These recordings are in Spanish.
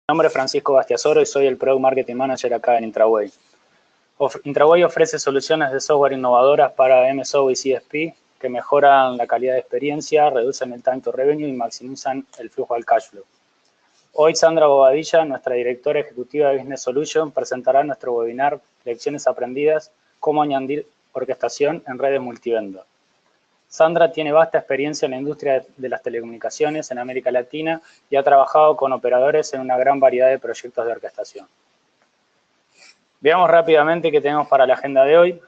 Mi nombre es Francisco Bastiasoro y soy el Product Marketing Manager acá en Intraway. Intraway ofrece soluciones de software innovadoras para MSO y CSP que mejoran la calidad de experiencia, reducen el time to revenue y maximizan el flujo al cash flow. Hoy Sandra Bobadilla, nuestra directora ejecutiva de Business Solution, presentará nuestro webinar Lecciones aprendidas, cómo añadir orquestación en redes multivendor. Sandra tiene vasta experiencia en la industria de las telecomunicaciones en América Latina y ha trabajado con operadores en una gran variedad de proyectos de orquestación. Veamos rápidamente qué tenemos para la agenda de hoy.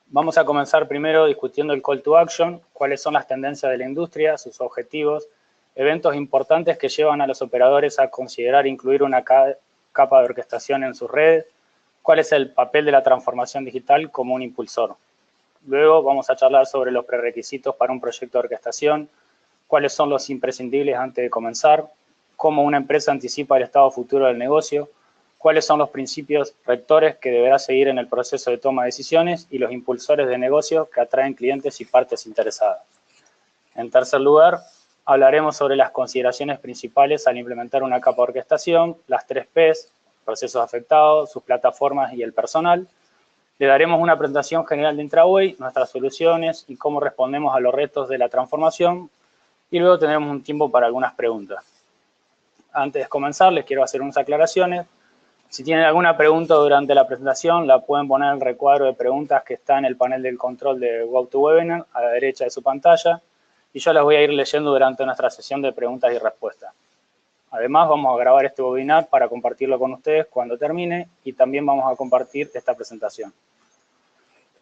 Vamos a comenzar primero discutiendo el call to action, cuáles son las tendencias de la industria, sus objetivos, eventos importantes que llevan a los operadores a considerar incluir una capa de orquestación en sus redes, cuál es el papel de la transformación digital como un impulsor. Luego vamos a charlar sobre los prerequisitos para un proyecto de orquestación, cuáles son los imprescindibles antes de comenzar, cómo una empresa anticipa el estado futuro del negocio, cuáles son los principios rectores que deberá seguir en el proceso de toma de decisiones y los impulsores de negocio que atraen clientes y partes interesadas. En tercer lugar, hablaremos sobre las consideraciones principales al implementar una capa de orquestación, las 3 P's, procesos afectados, sus plataformas y el personal. Le daremos una presentación general de Intraway, nuestras soluciones y cómo respondemos a los retos de la transformación. Y luego tendremos un tiempo para algunas preguntas. Antes de comenzar, les quiero hacer unas aclaraciones. Si tienen alguna pregunta durante la presentación, la pueden poner en el recuadro de preguntas que está en el panel del control de GoToWebinar, a la derecha de su pantalla, y yo las voy a ir leyendo durante nuestra sesión de preguntas y respuestas. Además, vamos a grabar este webinar para compartirlo con ustedes cuando termine, y también vamos a compartir esta presentación.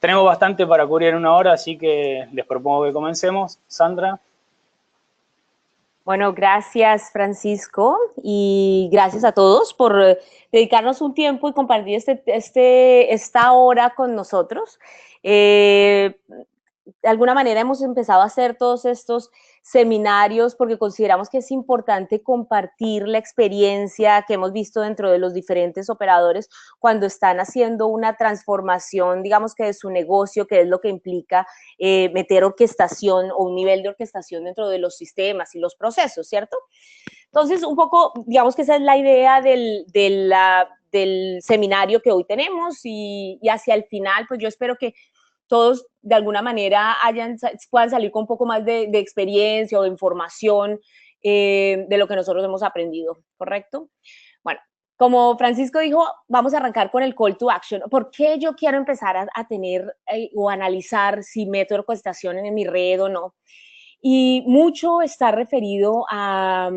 Tenemos bastante para cubrir en una hora, así que les propongo que comencemos. Sandra. Bueno, gracias Francisco y gracias a todos por dedicarnos un tiempo y compartir esta hora con nosotros. De alguna manera hemos empezado a hacer todos estos seminarios porque consideramos que es importante compartir la experiencia que hemos visto dentro de los diferentes operadores cuando están haciendo una transformación, digamos que de su negocio, que es lo que implica meter orquestación o un nivel de orquestación dentro de los sistemas y los procesos, ¿cierto? Entonces, un poco, digamos que esa es la idea del seminario que hoy tenemos y hacia el final, pues yo espero que todos de alguna manera puedan salir con un poco más de experiencia o de información de lo que nosotros hemos aprendido, ¿correcto? Bueno, como Francisco dijo, vamos a arrancar con el call to action. ¿Por qué yo quiero empezar a tener o analizar si meto orquestación en mi red o no? Y mucho está referido a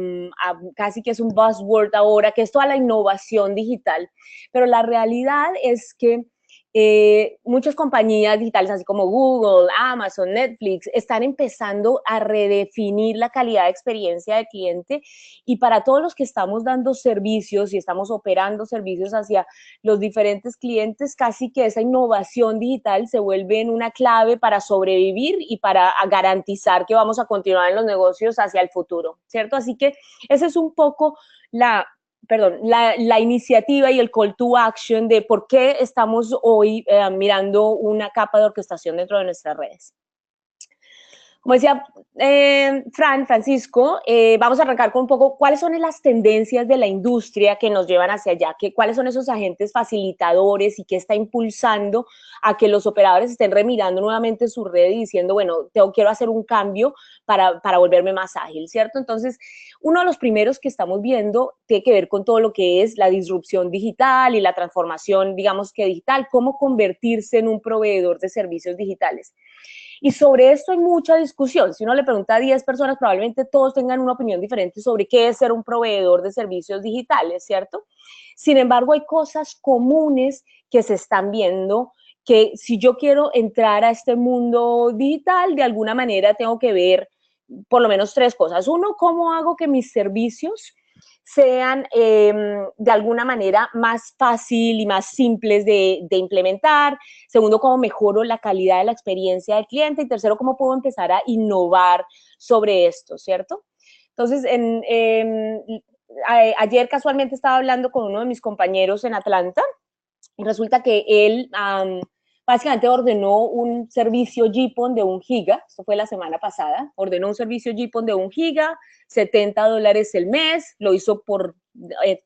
casi que es un buzzword ahora, que es toda la innovación digital. Pero la realidad es que muchas compañías digitales, así como Google, Amazon, Netflix, están empezando a redefinir la calidad de experiencia del cliente y para todos los que estamos dando servicios y estamos operando servicios hacia los diferentes clientes, casi que esa innovación digital se vuelve en una clave para sobrevivir y para garantizar que vamos a continuar en los negocios hacia el futuro, ¿cierto? Así que ese es un poco la iniciativa y el call to action de por qué estamos hoy mirando una capa de orquestación dentro de nuestras redes. Como decía Francisco, vamos a arrancar con un poco cuáles son las tendencias de la industria que nos llevan hacia allá, cuáles son esos agentes facilitadores y qué está impulsando a que los operadores estén remirando nuevamente su red y diciendo, bueno, quiero hacer un cambio para volverme más ágil, ¿cierto? Entonces, uno de los primeros que estamos viendo tiene que ver con todo lo que es la disrupción digital y la transformación, digamos que digital, cómo convertirse en un proveedor de servicios digitales. Y sobre esto hay mucha discusión. Si uno le pregunta a 10 personas, probablemente todos tengan una opinión diferente sobre qué es ser un proveedor de servicios digitales, ¿cierto? Sin embargo, hay cosas comunes que se están viendo que si yo quiero entrar a este mundo digital, de alguna manera tengo que ver por lo menos 3 cosas. Uno, ¿cómo hago que mis servicios sean de alguna manera más fácil y más simples de implementar? Segundo, cómo mejoro la calidad de la experiencia del cliente. Y tercero, cómo puedo empezar a innovar sobre esto, ¿cierto? Entonces, ayer casualmente estaba hablando con uno de mis compañeros en Atlanta y resulta que él básicamente ordenó un servicio GPON de 1 GB, esto fue la semana pasada, ordenó un servicio GPON de 1 GB, $70 el mes, lo hizo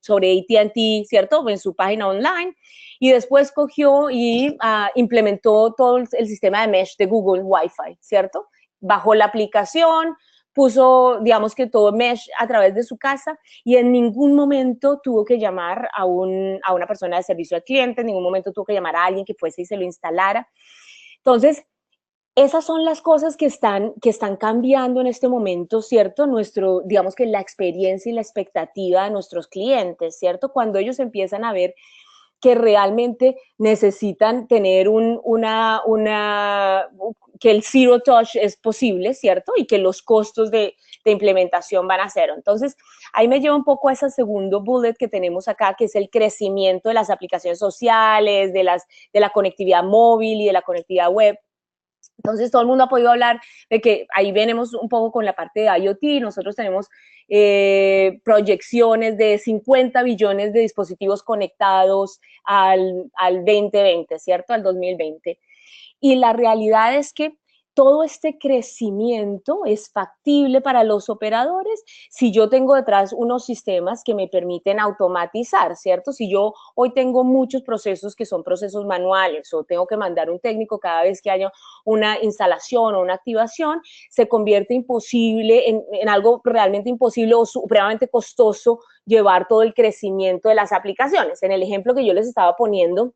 sobre AT&T, ¿cierto? En su página online, y después cogió y implementó todo el sistema de mesh de Google Wi-Fi, ¿cierto? Bajó la aplicación, puso, digamos que todo mesh a través de su casa y en ningún momento tuvo que llamar a una persona de servicio al cliente, en ningún momento tuvo que llamar a alguien que fuese y se lo instalara. Entonces, esas son las cosas que están cambiando en este momento, ¿cierto? Digamos que la experiencia y la expectativa de nuestros clientes, ¿cierto? Cuando ellos empiezan a ver que realmente necesitan tener que el zero touch es posible, ¿cierto? Y que los costos de implementación van a cero. Entonces, ahí me lleva un poco a ese segundo bullet que tenemos acá, que es el crecimiento de las aplicaciones sociales, de la conectividad móvil y de la conectividad web. Entonces, todo el mundo ha podido hablar de que ahí venimos un poco con la parte de IoT. Nosotros tenemos proyecciones de 50 billones de dispositivos conectados al 2020, ¿cierto? Al 2020. Y la realidad es que todo este crecimiento es factible para los operadores si yo tengo detrás unos sistemas que me permiten automatizar, ¿cierto? Si yo hoy tengo muchos procesos que son procesos manuales o tengo que mandar un técnico cada vez que haya una instalación o una activación, se convierte imposible en algo realmente imposible o supremamente costoso llevar todo el crecimiento de las aplicaciones. En el ejemplo que yo les estaba poniendo,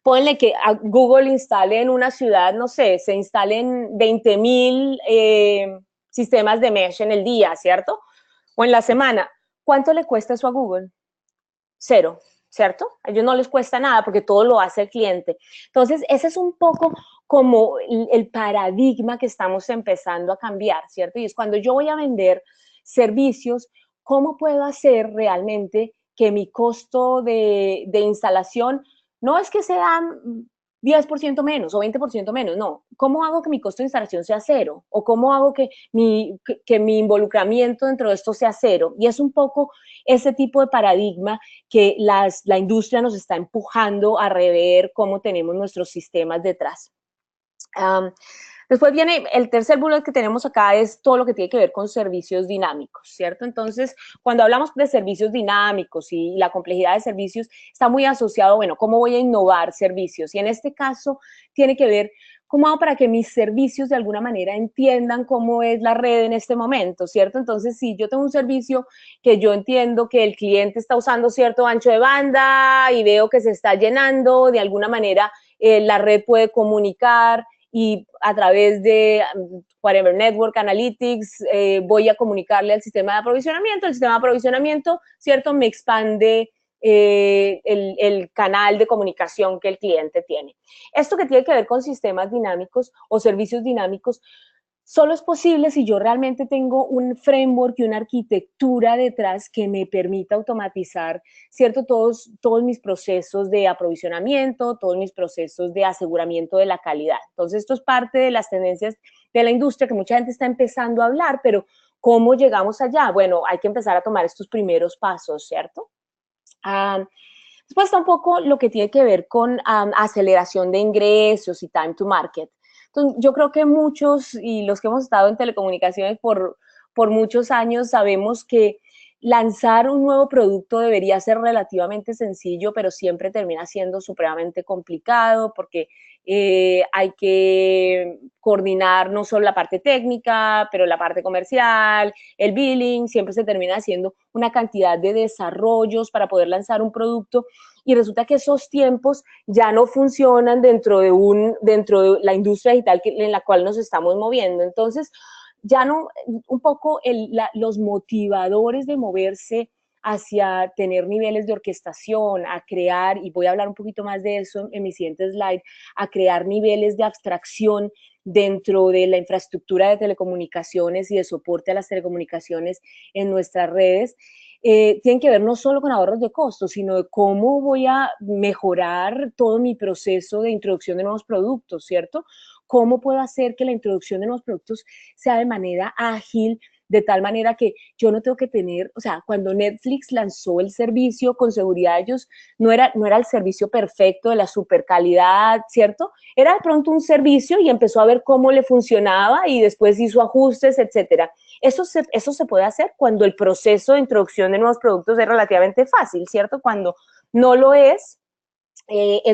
ponle que a Google instale en una ciudad, no sé, se instalen 20,000 sistemas de mesh en el día, ¿cierto? O en la semana. ¿Cuánto le cuesta eso a Google? Cero, ¿cierto? A ellos no les cuesta nada porque todo lo hace el cliente. Entonces, ese es un poco como el paradigma que estamos empezando a cambiar, ¿cierto? Y es cuando yo voy a vender servicios, ¿cómo puedo hacer realmente que mi costo de instalación no es que sea 10% menos o 20% menos, no. ¿Cómo hago que mi costo de instalación sea cero? ¿O cómo hago que mi involucramiento dentro de esto sea cero? Y es un poco ese tipo de paradigma que la industria nos está empujando a rever cómo tenemos nuestros sistemas detrás. Después viene el tercer bullet que tenemos acá, es todo lo que tiene que ver con servicios dinámicos, ¿cierto? Entonces, cuando hablamos de servicios dinámicos y la complejidad de servicios, está muy asociado, bueno, ¿cómo voy a innovar servicios? Y en este caso tiene que ver cómo hago para que mis servicios de alguna manera entiendan cómo es la red en este momento, ¿cierto? Entonces, si yo tengo un servicio que yo entiendo que el cliente está usando cierto ancho de banda y veo que se está llenando, de alguna manera la red puede comunicar y a través de whatever, Network Analytics, voy a comunicarle al sistema de aprovisionamiento. El sistema de aprovisionamiento, ¿cierto? Me expande el canal de comunicación que el cliente tiene. Esto que tiene que ver con sistemas dinámicos o servicios dinámicos, solo es posible si yo realmente tengo un framework y una arquitectura detrás que me permita automatizar, ¿cierto? Todos mis procesos de aprovisionamiento, todos mis procesos de aseguramiento de la calidad. Entonces, esto es parte de las tendencias de la industria que mucha gente está empezando a hablar, pero ¿cómo llegamos allá? Bueno, hay que empezar a tomar estos primeros pasos, ¿cierto? Después está un poco lo que tiene que ver con aceleración de ingresos y time to market. Entonces, yo creo que muchos, y los que hemos estado en telecomunicaciones por muchos años, sabemos que lanzar un nuevo producto debería ser relativamente sencillo, pero siempre termina siendo supremamente complicado porque hay que coordinar no solo la parte técnica, pero la parte comercial, el billing, siempre se termina haciendo una cantidad de desarrollos para poder lanzar un producto y resulta que esos tiempos ya no funcionan dentro de la industria digital en la cual nos estamos moviendo. Entonces, ya no, un poco los motivadores de moverse hacia tener niveles de orquestación, a crear, y voy a hablar un poquito más de eso en mi siguiente slide, a crear niveles de abstracción dentro de la infraestructura de telecomunicaciones y de soporte a las telecomunicaciones en nuestras redes, tienen que ver no solo con ahorros de costos, sino de cómo voy a mejorar todo mi proceso de introducción de nuevos productos, ¿cierto? ¿Cómo puedo hacer que la introducción de nuevos productos sea de manera ágil, de tal manera que yo no tengo que tener, o sea, cuando Netflix lanzó el servicio, con seguridad ellos no era el servicio perfecto de la super calidad, ¿cierto? Era de pronto un servicio y empezó a ver cómo le funcionaba y después hizo ajustes, etcétera. Eso se puede hacer cuando el proceso de introducción de nuevos productos es relativamente fácil, ¿cierto? Cuando no lo es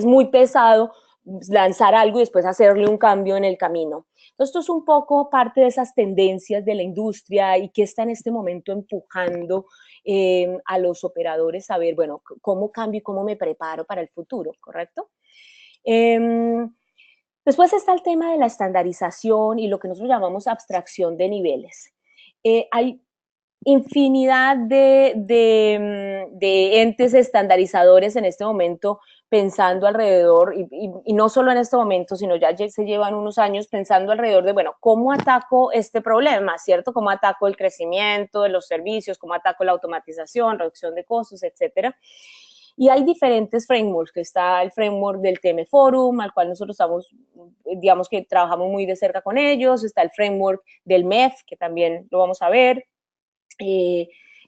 muy pesado lanzar algo y después hacerle un cambio en el camino. Entonces, esto es un poco parte de esas tendencias de la industria y que está en este momento empujando a los operadores a ver, bueno, cómo cambio y cómo me preparo para el futuro, ¿correcto? Después está el tema de la estandarización y lo que nosotros llamamos abstracción de niveles. Hay infinidad de entes estandarizadores en este momento pensando alrededor, y no solo en este momento, sino ya se llevan unos años pensando alrededor de, bueno, ¿cómo ataco este problema, cierto? ¿Cómo ataco el crecimiento de los servicios? ¿Cómo ataco la automatización, reducción de costos, etcétera? Y hay diferentes frameworks, que está el framework del TM Forum, al cual nosotros estamos, digamos que trabajamos muy de cerca con ellos, está el framework del MEF, que también lo vamos a ver,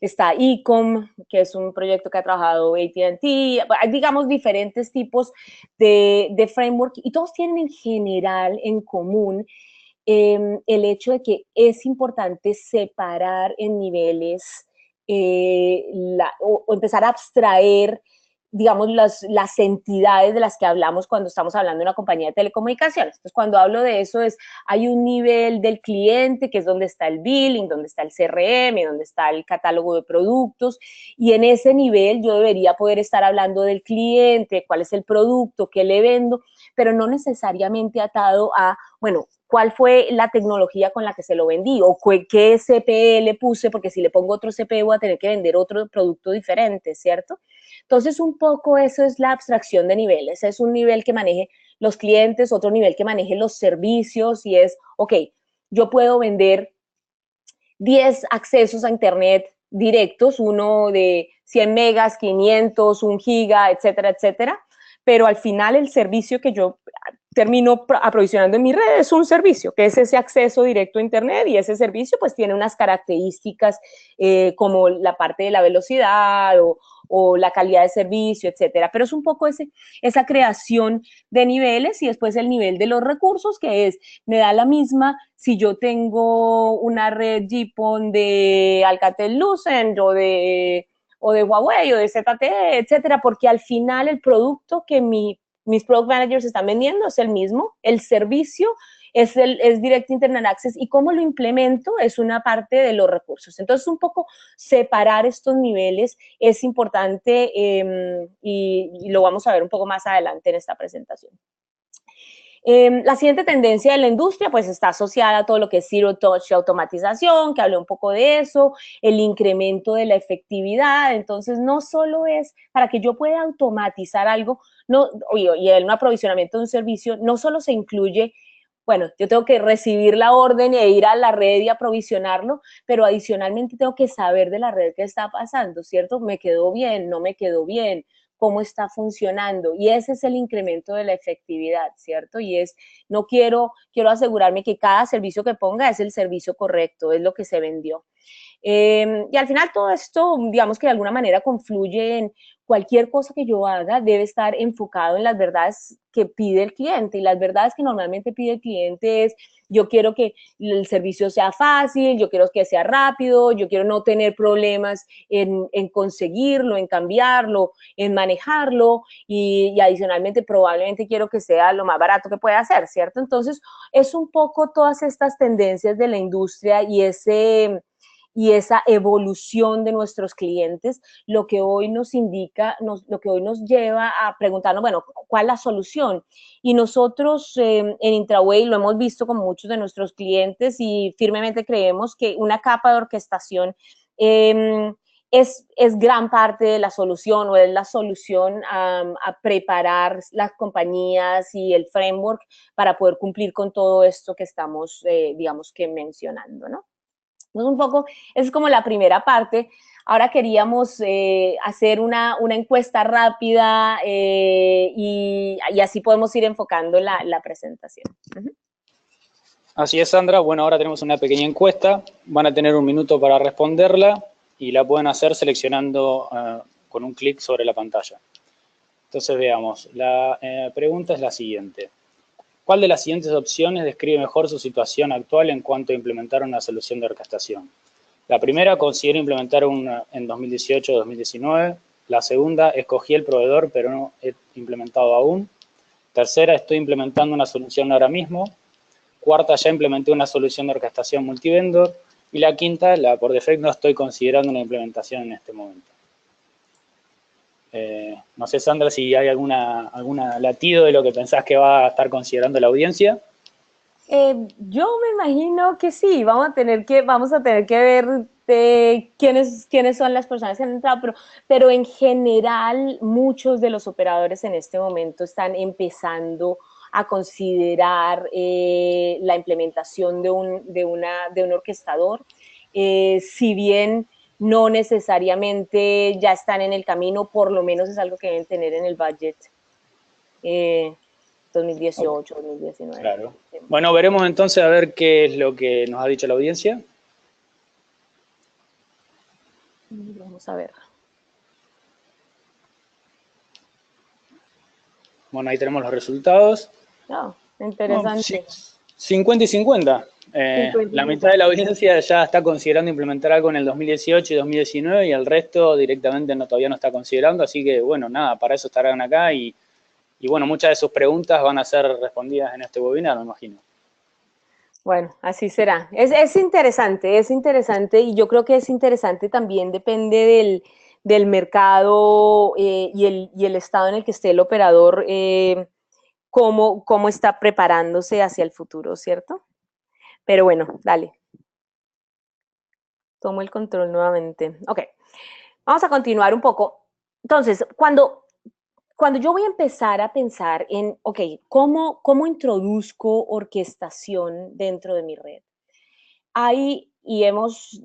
está Ecom, que es un proyecto que ha trabajado AT&T, hay, digamos, diferentes tipos de framework y todos tienen en general en común el hecho de que es importante separar en niveles o empezar a abstraer, digamos, las entidades de las que hablamos cuando estamos hablando de una compañía de telecomunicaciones. Entonces, cuando hablo de eso hay un nivel del cliente, que es donde está el billing, donde está el CRM, donde está el catálogo de productos, y en ese nivel yo debería poder estar hablando del cliente, cuál es el producto, qué le vendo, pero no necesariamente atado a, bueno, cuál fue la tecnología con la que se lo vendí o qué CPE le puse, porque si le pongo otro CPE voy a tener que vender otro producto diferente, ¿cierto? Entonces, un poco eso es la abstracción de niveles. Es un nivel que maneje los clientes, otro nivel que maneje los servicios y es, ok, yo puedo vender 10 accesos a Internet directos, uno de 100 megas, 500, 1 giga, etcétera, etcétera, pero al final el servicio que yo termino aprovisionando en mi red es un servicio, que es ese acceso directo a Internet, y ese servicio pues tiene unas características como la parte de la velocidad o la calidad de servicio, etcétera. Pero es un poco esa creación de niveles y después el nivel de los recursos, que es, me da la misma si yo tengo una red GPON de Alcatel-Lucent o de Huawei o de ZTE, etcétera, porque al final el producto que mis product managers están vendiendo es el mismo, el servicio es Direct Internet Access y cómo lo implemento es una parte de los recursos. Entonces, un poco separar estos niveles es importante y lo vamos a ver un poco más adelante en esta presentación. La siguiente tendencia de la industria pues está asociada a todo lo que es Zero Touch y automatización, que hablé un poco de eso, el incremento de la efectividad. Entonces, no solo es para que yo pueda automatizar algo, no, y en un aprovisionamiento de un servicio, no solo se incluye, bueno, yo tengo que recibir la orden e ir a la red y aprovisionarlo, pero adicionalmente tengo que saber de la red qué está pasando, ¿cierto? ¿Me quedó bien? ¿No me quedó bien? ¿Cómo está funcionando? Y ese es el incremento de la efectividad, ¿cierto? Y no quiero asegurarme que cada servicio que ponga es el servicio correcto, es lo que se vendió. Y al final todo esto, digamos que de alguna manera confluye en cualquier cosa que yo haga, debe estar enfocado en las verdades que pide el cliente. Y las verdades que normalmente pide el cliente es, yo quiero que el servicio sea fácil, yo quiero que sea rápido, yo quiero no tener problemas en conseguirlo, en cambiarlo, en manejarlo y adicionalmente probablemente quiero que sea lo más barato que pueda hacer, ¿cierto? Entonces, es un poco todas estas tendencias de la industria y esa evolución de nuestros clientes, lo que hoy nos indica, lo que hoy nos lleva a preguntarnos, bueno, ¿cuál es la solución? Y nosotros en Intraway lo hemos visto con muchos de nuestros clientes y firmemente creemos que una capa de orquestación es gran parte de la solución o es la solución a preparar las compañías y el framework para poder cumplir con todo esto que estamos, digamos que mencionando, ¿no? Entonces, un poco, esa es como la primera parte. Ahora queríamos hacer una encuesta rápida y así podemos ir enfocando la presentación. Así es, Sandra. Bueno, ahora tenemos una pequeña encuesta. Van a tener un minuto para responderla y la pueden hacer seleccionando con un clic sobre la pantalla. Entonces veamos. La pregunta es la siguiente. ¿Cuál de las siguientes opciones describe mejor su situación actual en cuanto a implementar una solución de orquestación? La primera, considero implementar una en 2018 o 2019. La segunda, escogí el proveedor pero no he implementado aún. Tercera, estoy implementando una solución ahora mismo. Cuarta, ya implementé una solución de orquestación multivendor. Y la quinta, por defecto, estoy considerando una implementación en este momento. No sé, Sandra, si hay alguna latido de lo que pensás que va a estar considerando la audiencia. Yo me imagino que sí, vamos a tener que ver quiénes son las personas que han entrado, pero en general muchos de los operadores en este momento están empezando a considerar la implementación de un orquestador. Si bien no necesariamente ya están en el camino, por lo menos es algo que deben tener en el budget 2018, 2019. Claro. Bueno, veremos entonces a ver qué es lo que nos ha dicho la audiencia. Vamos a ver. Bueno, ahí tenemos los resultados. No, interesante. 50 y 50. 50 y La mitad de 50. la audiencia ya está considerando implementar algo en el 2018 y 2019 y el resto directamente todavía no está considerando. Así que, bueno, nada, para eso estarán acá y bueno, muchas de sus preguntas van a ser respondidas en este webinar, me imagino. Bueno, así será. Es interesante y yo creo que es interesante también, depende del mercado y el estado en el que esté el operador, cómo está preparándose hacia el futuro, ¿cierto? Pero bueno, dale. Tomo el control nuevamente. Ok, vamos a continuar un poco. Entonces, cuando yo voy a empezar a pensar en, ok, ¿cómo introduzco orquestación dentro de mi red?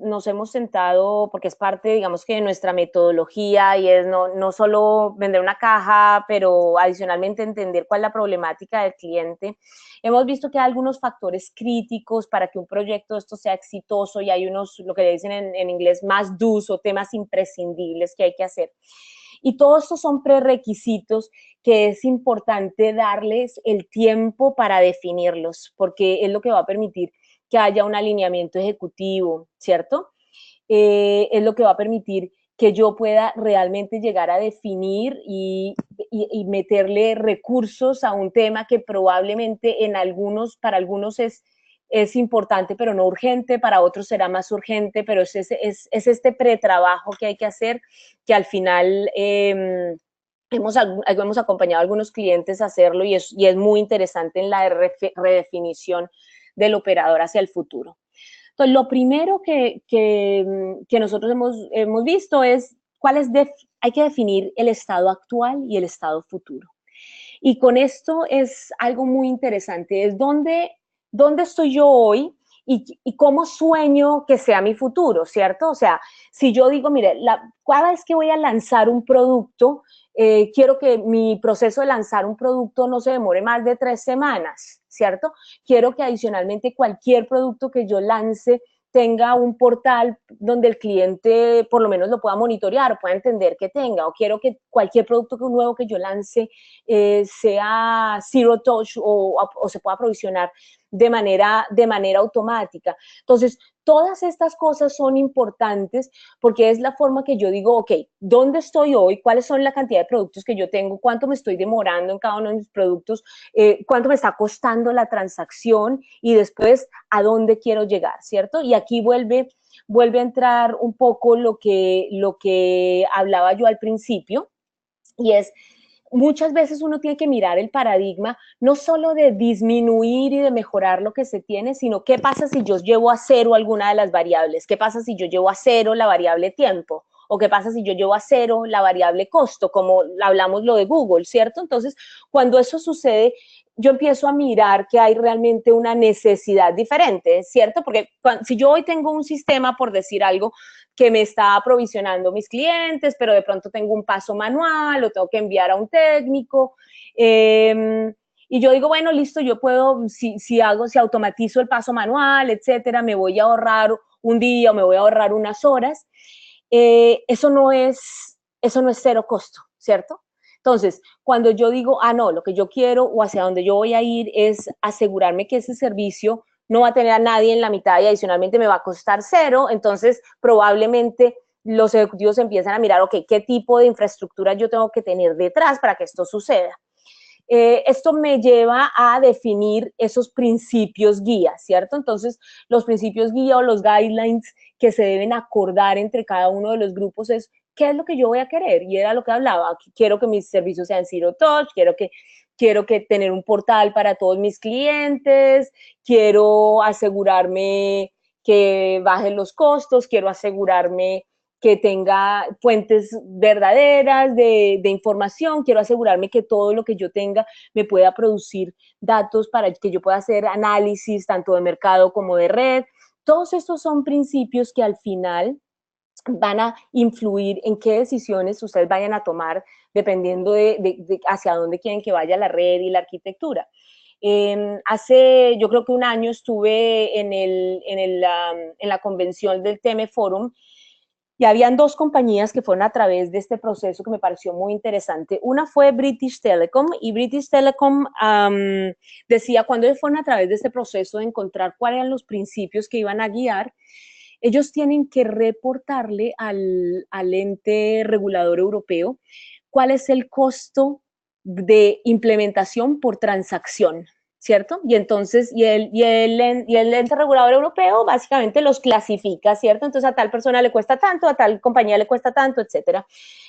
Nos hemos sentado, porque es parte, digamos que de nuestra metodología y es no solo vender una caja, pero adicionalmente entender cuál es la problemática del cliente. Hemos visto que hay algunos factores críticos para que un proyecto de esto sea exitoso y hay unos, lo que le dicen en inglés, más do's o temas imprescindibles que hay que hacer. Y todos estos son prerequisitos que es importante darles el tiempo para definirlos, porque es lo que va a permitir que haya un alineamiento ejecutivo, ¿cierto? Es lo que va a permitir que yo pueda realmente llegar a definir y meterle recursos a un tema que probablemente para algunos es importante, pero no urgente, para otros será más urgente, pero es este pretrabajo que hay que hacer, que al final hemos acompañado a algunos clientes a hacerlo y es muy interesante en la redefinición del operador hacia el futuro. Entonces, lo primero que nosotros hemos visto es hay que definir el estado actual y el estado futuro. Y con esto es algo muy interesante, es dónde estoy yo hoy y cómo sueño que sea mi futuro, ¿cierto? O sea, si yo digo, mire, cada vez que voy a lanzar un producto, quiero que mi proceso de lanzar un producto no se demore más de 3 semanas, ¿cierto? Quiero que adicionalmente cualquier producto que yo lance tenga un portal donde el cliente por lo menos lo pueda monitorear o pueda entender que tenga, o quiero que cualquier producto nuevo que yo lance sea zero touch o se pueda provisionar de manera automática. Entonces, todas estas cosas son importantes porque es la forma que yo digo, ok, ¿dónde estoy hoy? ¿Cuáles son la cantidad de productos que yo tengo? ¿Cuánto me estoy demorando en cada uno de mis productos? ¿Cuánto me está costando la transacción? Y después, ¿a dónde quiero llegar? ¿Cierto? Y aquí vuelve a entrar un poco lo que hablaba yo al principio, y es muchas veces uno tiene que mirar el paradigma no solo de disminuir y de mejorar lo que se tiene, sino qué pasa si yo llevo a cero alguna de las variables, qué pasa si yo llevo a cero la variable tiempo, o qué pasa si yo llevo a cero la variable costo, como hablamos lo de Google, ¿cierto? Entonces, cuando eso sucede, yo empiezo a mirar que hay realmente una necesidad diferente, ¿cierto? Porque si yo hoy tengo un sistema, por decir algo, que me está aprovisionando mis clientes, pero de pronto tengo un paso manual, lo tengo que enviar a un técnico. Y yo digo, bueno, listo, yo puedo, si automatizo el paso manual, etcétera, me voy a ahorrar un día o me voy a ahorrar unas horas. Eso no es cero costo, ¿cierto? Entonces, cuando yo digo, no, lo que yo quiero o hacia donde yo voy a ir es asegurarme que ese servicio no va a tener a nadie en la mitad y adicionalmente me va a costar cero, entonces probablemente los ejecutivos empiezan a mirar, ok, ¿qué tipo de infraestructura yo tengo que tener detrás para que esto suceda? Esto me lleva a definir esos principios guía, ¿cierto? Entonces, los principios guía o los guidelines que se deben acordar entre cada uno de los grupos es qué es lo que yo voy a querer. Y era lo que hablaba, quiero que mis servicios sean zero touch, quiero que tener un portal para todos mis clientes, quiero asegurarme que bajen los costos, quiero asegurarme que tenga fuentes verdaderas de información, quiero asegurarme que todo lo que yo tenga me pueda producir datos para que yo pueda hacer análisis tanto de mercado como de red. Todos estos son principios que al final van a influir en qué decisiones ustedes vayan a tomar dependiendo de hacia dónde quieren que vaya la red y la arquitectura. Hace, yo creo que un año estuve en la convención del TM Forum y habían dos compañías que fueron a través de este proceso que me pareció muy interesante. Una fue British Telecom, y British Telecom decía, cuando ellos fueron a través de este proceso de encontrar cuáles eran los principios que iban a guiar, ellos tienen que reportarle al ente regulador europeo cuál es el costo de implementación por transacción, ¿cierto? Y entonces, el ente regulador europeo básicamente los clasifica, ¿cierto? Entonces a tal persona le cuesta tanto, a tal compañía le cuesta tanto, etcétera.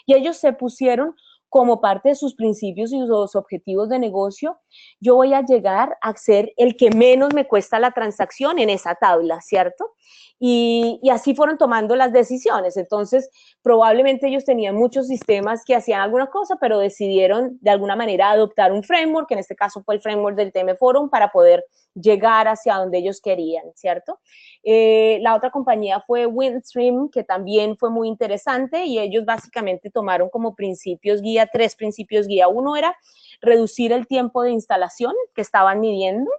Y ellos se pusieron como parte de sus principios y sus objetivos de negocio, yo voy a llegar a ser el que menos me cuesta la transacción en esa tabla, ¿cierto? Y así fueron tomando las decisiones. Entonces, probablemente ellos tenían muchos sistemas que hacían alguna cosa, pero decidieron de alguna manera adoptar un framework, que en este caso fue el framework del TM Forum, para poder llegar hacia donde ellos querían, ¿cierto? La otra compañía fue Windstream, que también fue muy interesante, y ellos básicamente tomaron como principios guía, 3 principios guía. Uno era reducir el tiempo de instalación que estaban midiendo.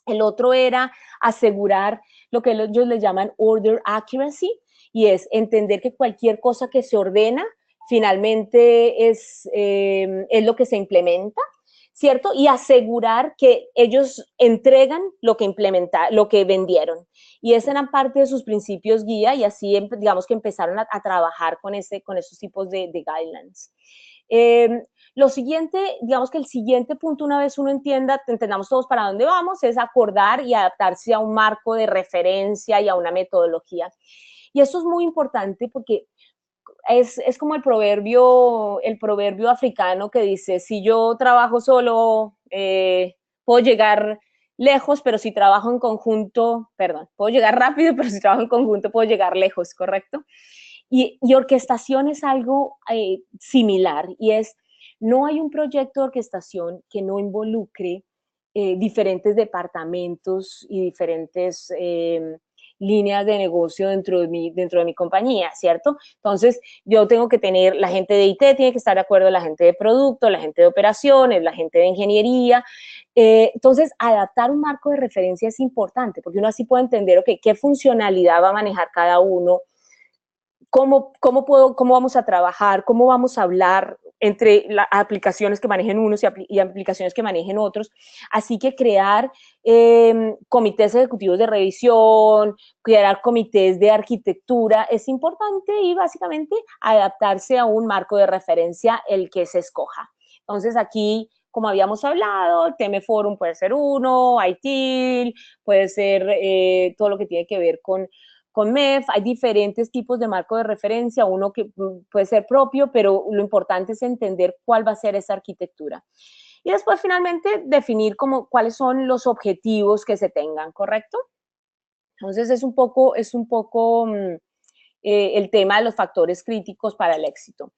El otro era asegurar lo que ellos le llaman order accuracy, y es entender que cualquier cosa que se ordena finalmente es lo que se implementa, ¿cierto? Y asegurar que ellos entregan lo que lo que vendieron. Y esa eran parte de sus principios guía, y así, digamos que empezaron a trabajar con esos tipos de guidelines. Lo siguiente, digamos que el siguiente punto, una vez uno entendamos todos para dónde vamos, es acordar y adaptarse a un marco de referencia y a una metodología. Y eso es muy importante porque es como el proverbio africano que dice, si yo trabajo solo, puedo llegar lejos, pero si trabajo en conjunto, puedo llegar rápido, pero si trabajo en conjunto puedo llegar lejos, ¿correcto? Y orquestación es algo similar, y es, no hay un proyecto de orquestación que no involucre diferentes departamentos y diferentes líneas de negocio dentro de mi compañía, ¿cierto? Entonces, yo tengo que tener, la gente de IT tiene que estar de acuerdo, la gente de producto, la gente de operaciones, la gente de ingeniería. Entonces, adaptar un marco de referencia es importante, porque uno así puede entender, ok, qué funcionalidad va a manejar cada uno, cómo vamos a trabajar, cómo vamos a hablar entre las aplicaciones que manejen unos y aplicaciones que manejen otros. Así que crear comités ejecutivos de revisión, crear comités de arquitectura es importante, y básicamente adaptarse a un marco de referencia el que se escoja. Entonces aquí, como habíamos hablado, el TM Forum puede ser uno, ITIL, puede ser todo lo que tiene que ver con MEF. Hay diferentes tipos de marco de referencia, uno que puede ser propio, pero lo importante es entender cuál va a ser esa arquitectura. Y después, finalmente, definir cuáles son los objetivos que se tengan, ¿correcto? Entonces, es un poco el tema de los factores críticos para el éxito.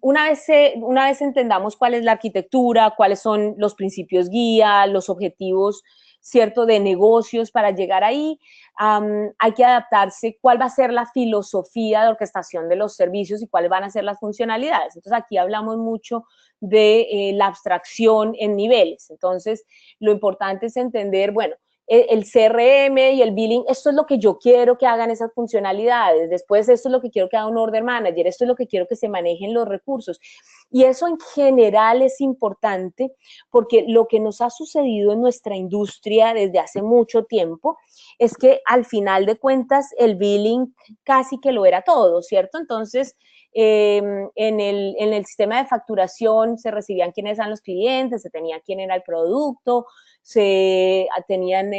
Una vez entendamos cuál es la arquitectura, cuáles son los principios guía, los objetivos ¿cierto?, de negocios para llegar ahí. Hay que adaptarse cuál va a ser la filosofía de orquestación de los servicios y cuáles van a ser las funcionalidades. Entonces, aquí hablamos mucho de la abstracción en niveles. Entonces, lo importante es entender, bueno, el CRM y el billing, esto es lo que yo quiero que hagan esas funcionalidades, después esto es lo que quiero que haga un order manager, esto es lo que quiero que se manejen los recursos. Y eso en general es importante porque lo que nos ha sucedido en nuestra industria desde hace mucho tiempo es que al final de cuentas el billing casi que lo era todo, ¿cierto? Entonces, en el sistema de facturación se recibían quiénes eran los clientes, se tenía quién era el producto, se tenían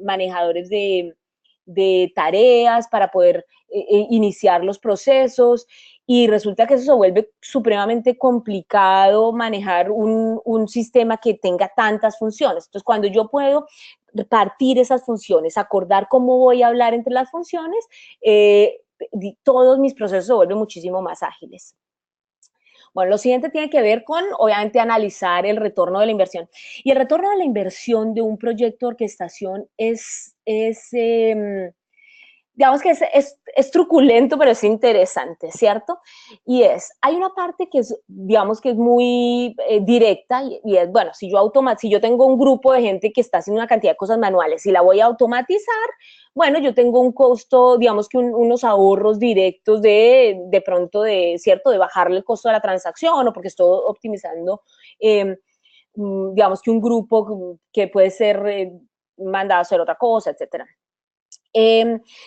manejadores de tareas para poder iniciar los procesos y resulta que eso se vuelve supremamente complicado manejar un sistema que tenga tantas funciones. Entonces, cuando yo puedo partir esas funciones, acordar cómo voy a hablar entre las funciones, todos mis procesos se vuelven muchísimo más ágiles. Bueno, lo siguiente tiene que ver con, obviamente, analizar el retorno de la inversión. Y el retorno de la inversión de un proyecto de orquestación digamos que es truculento, pero es interesante, ¿cierto? Y hay una parte que es, digamos que es muy directa y es, bueno, si yo tengo un grupo de gente que está haciendo una cantidad de cosas manuales y la voy a automatizar, bueno, yo tengo un costo, digamos que unos ahorros directos de pronto, ¿cierto? De bajarle el costo de la transacción o porque estoy optimizando, digamos que un grupo que puede ser mandado a hacer otra cosa, etcétera.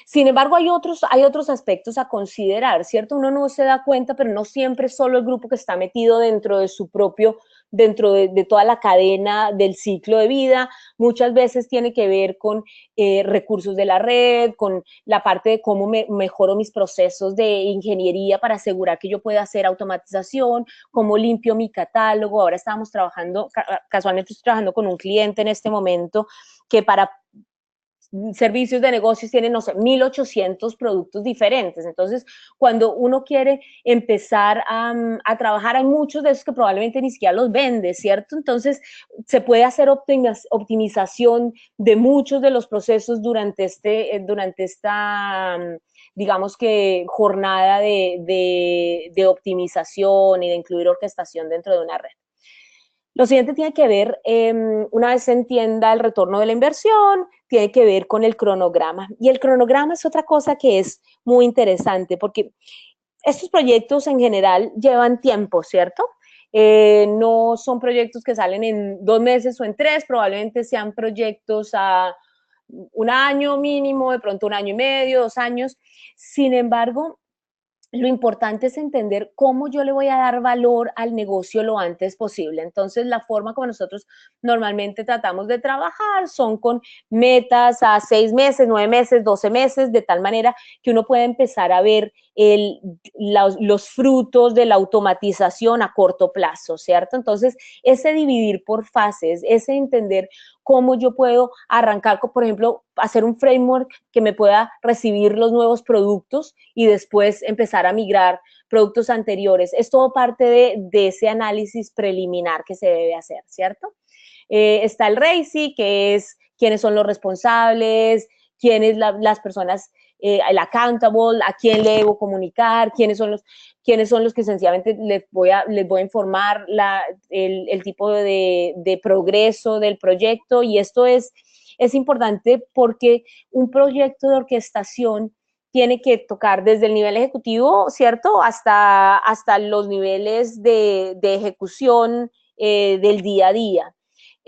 Sin embargo, hay otros aspectos a considerar, ¿cierto? Uno no se da cuenta, pero no siempre es solo el grupo que está metido dentro de su propio, dentro de toda la cadena del ciclo de vida. Muchas veces tiene que ver con recursos de la red, con la parte de cómo mejoro mis procesos de ingeniería para asegurar que yo pueda hacer automatización, cómo limpio mi catálogo. Ahora estamos trabajando, casualmente estoy trabajando con un cliente en este momento que para servicios de negocios tienen, no sé, 1.800 productos diferentes. Entonces, cuando uno quiere empezar a trabajar, hay muchos de esos que probablemente ni siquiera los vende, ¿cierto? Entonces, se puede hacer optimización de muchos de los procesos durante esta, digamos que, jornada de optimización y de incluir orquestación dentro de una red. Lo siguiente tiene que ver, una vez se entienda el retorno de la inversión, tiene que ver con el cronograma. Y el cronograma es otra cosa que es muy interesante porque estos proyectos en general llevan tiempo, ¿cierto? No son proyectos que salen en 2 meses o en 3, probablemente sean proyectos a 1 año mínimo, de pronto 1 año y medio, 2 años. Sin embargo, lo importante es entender cómo yo le voy a dar valor al negocio lo antes posible. Entonces, la forma como nosotros normalmente tratamos de trabajar son con metas a 6 meses, 9 meses, 12 meses, de tal manera que uno pueda empezar a ver los frutos de la automatización a corto plazo, ¿cierto? Entonces, ese dividir por fases, ese entender cómo yo puedo arrancar, por ejemplo, hacer un framework que me pueda recibir los nuevos productos y después empezar a migrar productos anteriores. Es todo parte de ese análisis preliminar que se debe hacer, ¿cierto? Está el RACI, que es quiénes son los responsables, quiénes las personas, el accountable, a quién le debo comunicar, quiénes son los que sencillamente les voy a informar el tipo de progreso del proyecto. Y esto es importante porque un proyecto de orquestación tiene que tocar desde el nivel ejecutivo, ¿cierto? Hasta los niveles de ejecución del día a día.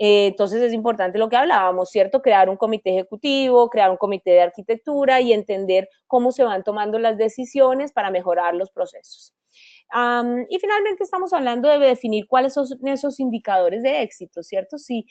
Entonces es importante lo que hablábamos, ¿cierto? Crear un comité ejecutivo, crear un comité de arquitectura y entender cómo se van tomando las decisiones para mejorar los procesos. Y finalmente estamos hablando de definir cuáles son esos indicadores de éxito, ¿cierto? Si